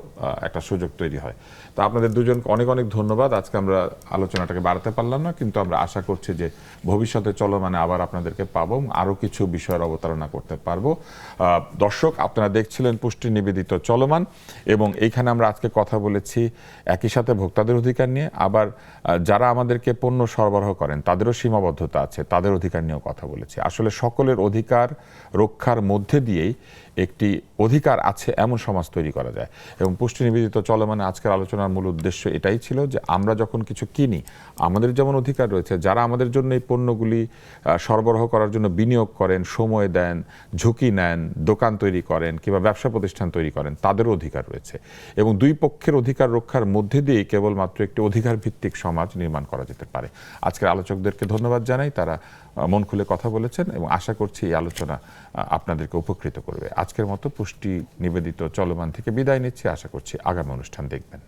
একটা সুযোগ তৈরি হয়। তো আপনাদের দুজনকে অনেক অনেক ধন্যবাদ। আজকে আমরা আলোচনাটাকে বাড়াতে পারলাম না, কিন্তু আমরা আশা করছি যে ভবিষ্যতে চলমানে আবার আপনাদেরকে পাবো, আরও কিছু বিষয়ের অবতারণা করতে পারবো। দর্শক, আপনারা দেখছিলেন পুষ্টি নিবেদিত চলমান, এবং এইখানে আমরা আজকে কথা বলেছি একই সাথে ভোক্তাদের অধিকার নিয়ে, আবার যারা আমাদেরকে পণ্য সরবরাহ করেন তাদেরও সীমাবদ্ধতা আছে, তাদের অধিকার নিয়েও কথা বলেছি। আসলে সকলের অধিকার রক্ষার মধ্যে দিয়েই একটি অধিকার আছে এমন সমাজ তৈরি করা যায়। এবং পুষ্টি নিবেদিত চলমানে আজকের আলোচনার মূল উদ্দেশ্য এটাই ছিল যে আমরা যখন কিছু কিনি, আমাদের যেমন অধিকার রয়েছে, যারা আমাদের জন্য এই পণ্যগুলি সরবরাহ করার জন্য বিনিয়োগ করেন, সময় দেন, ঝুঁকি নেন, দোকান তৈরি করেন কিংবা ব্যবসা প্রতিষ্ঠান তৈরি করেন, তাদেরও অধিকার রয়েছে। এবং দুই পক্ষের অধিকার রক্ষার মধ্যে দিয়েই কেবলমাত্র একটি অধিকার ভিত্তিক সমাজ নির্মাণ করা যেতে পারে। আজকের আলোচকদেরকে ধন্যবাদ জানাই, তারা মন খুলে কথা বলেছেন এবং আশা করছি এই আলোচনা আপনাদেরকে উপকৃত করবে। আজকের মতো পুষ্টি নিবেদিত চলমান থেকে বিদায় নিচ্ছি, আশা করছি আগামী অনুষ্ঠান দেখবেন।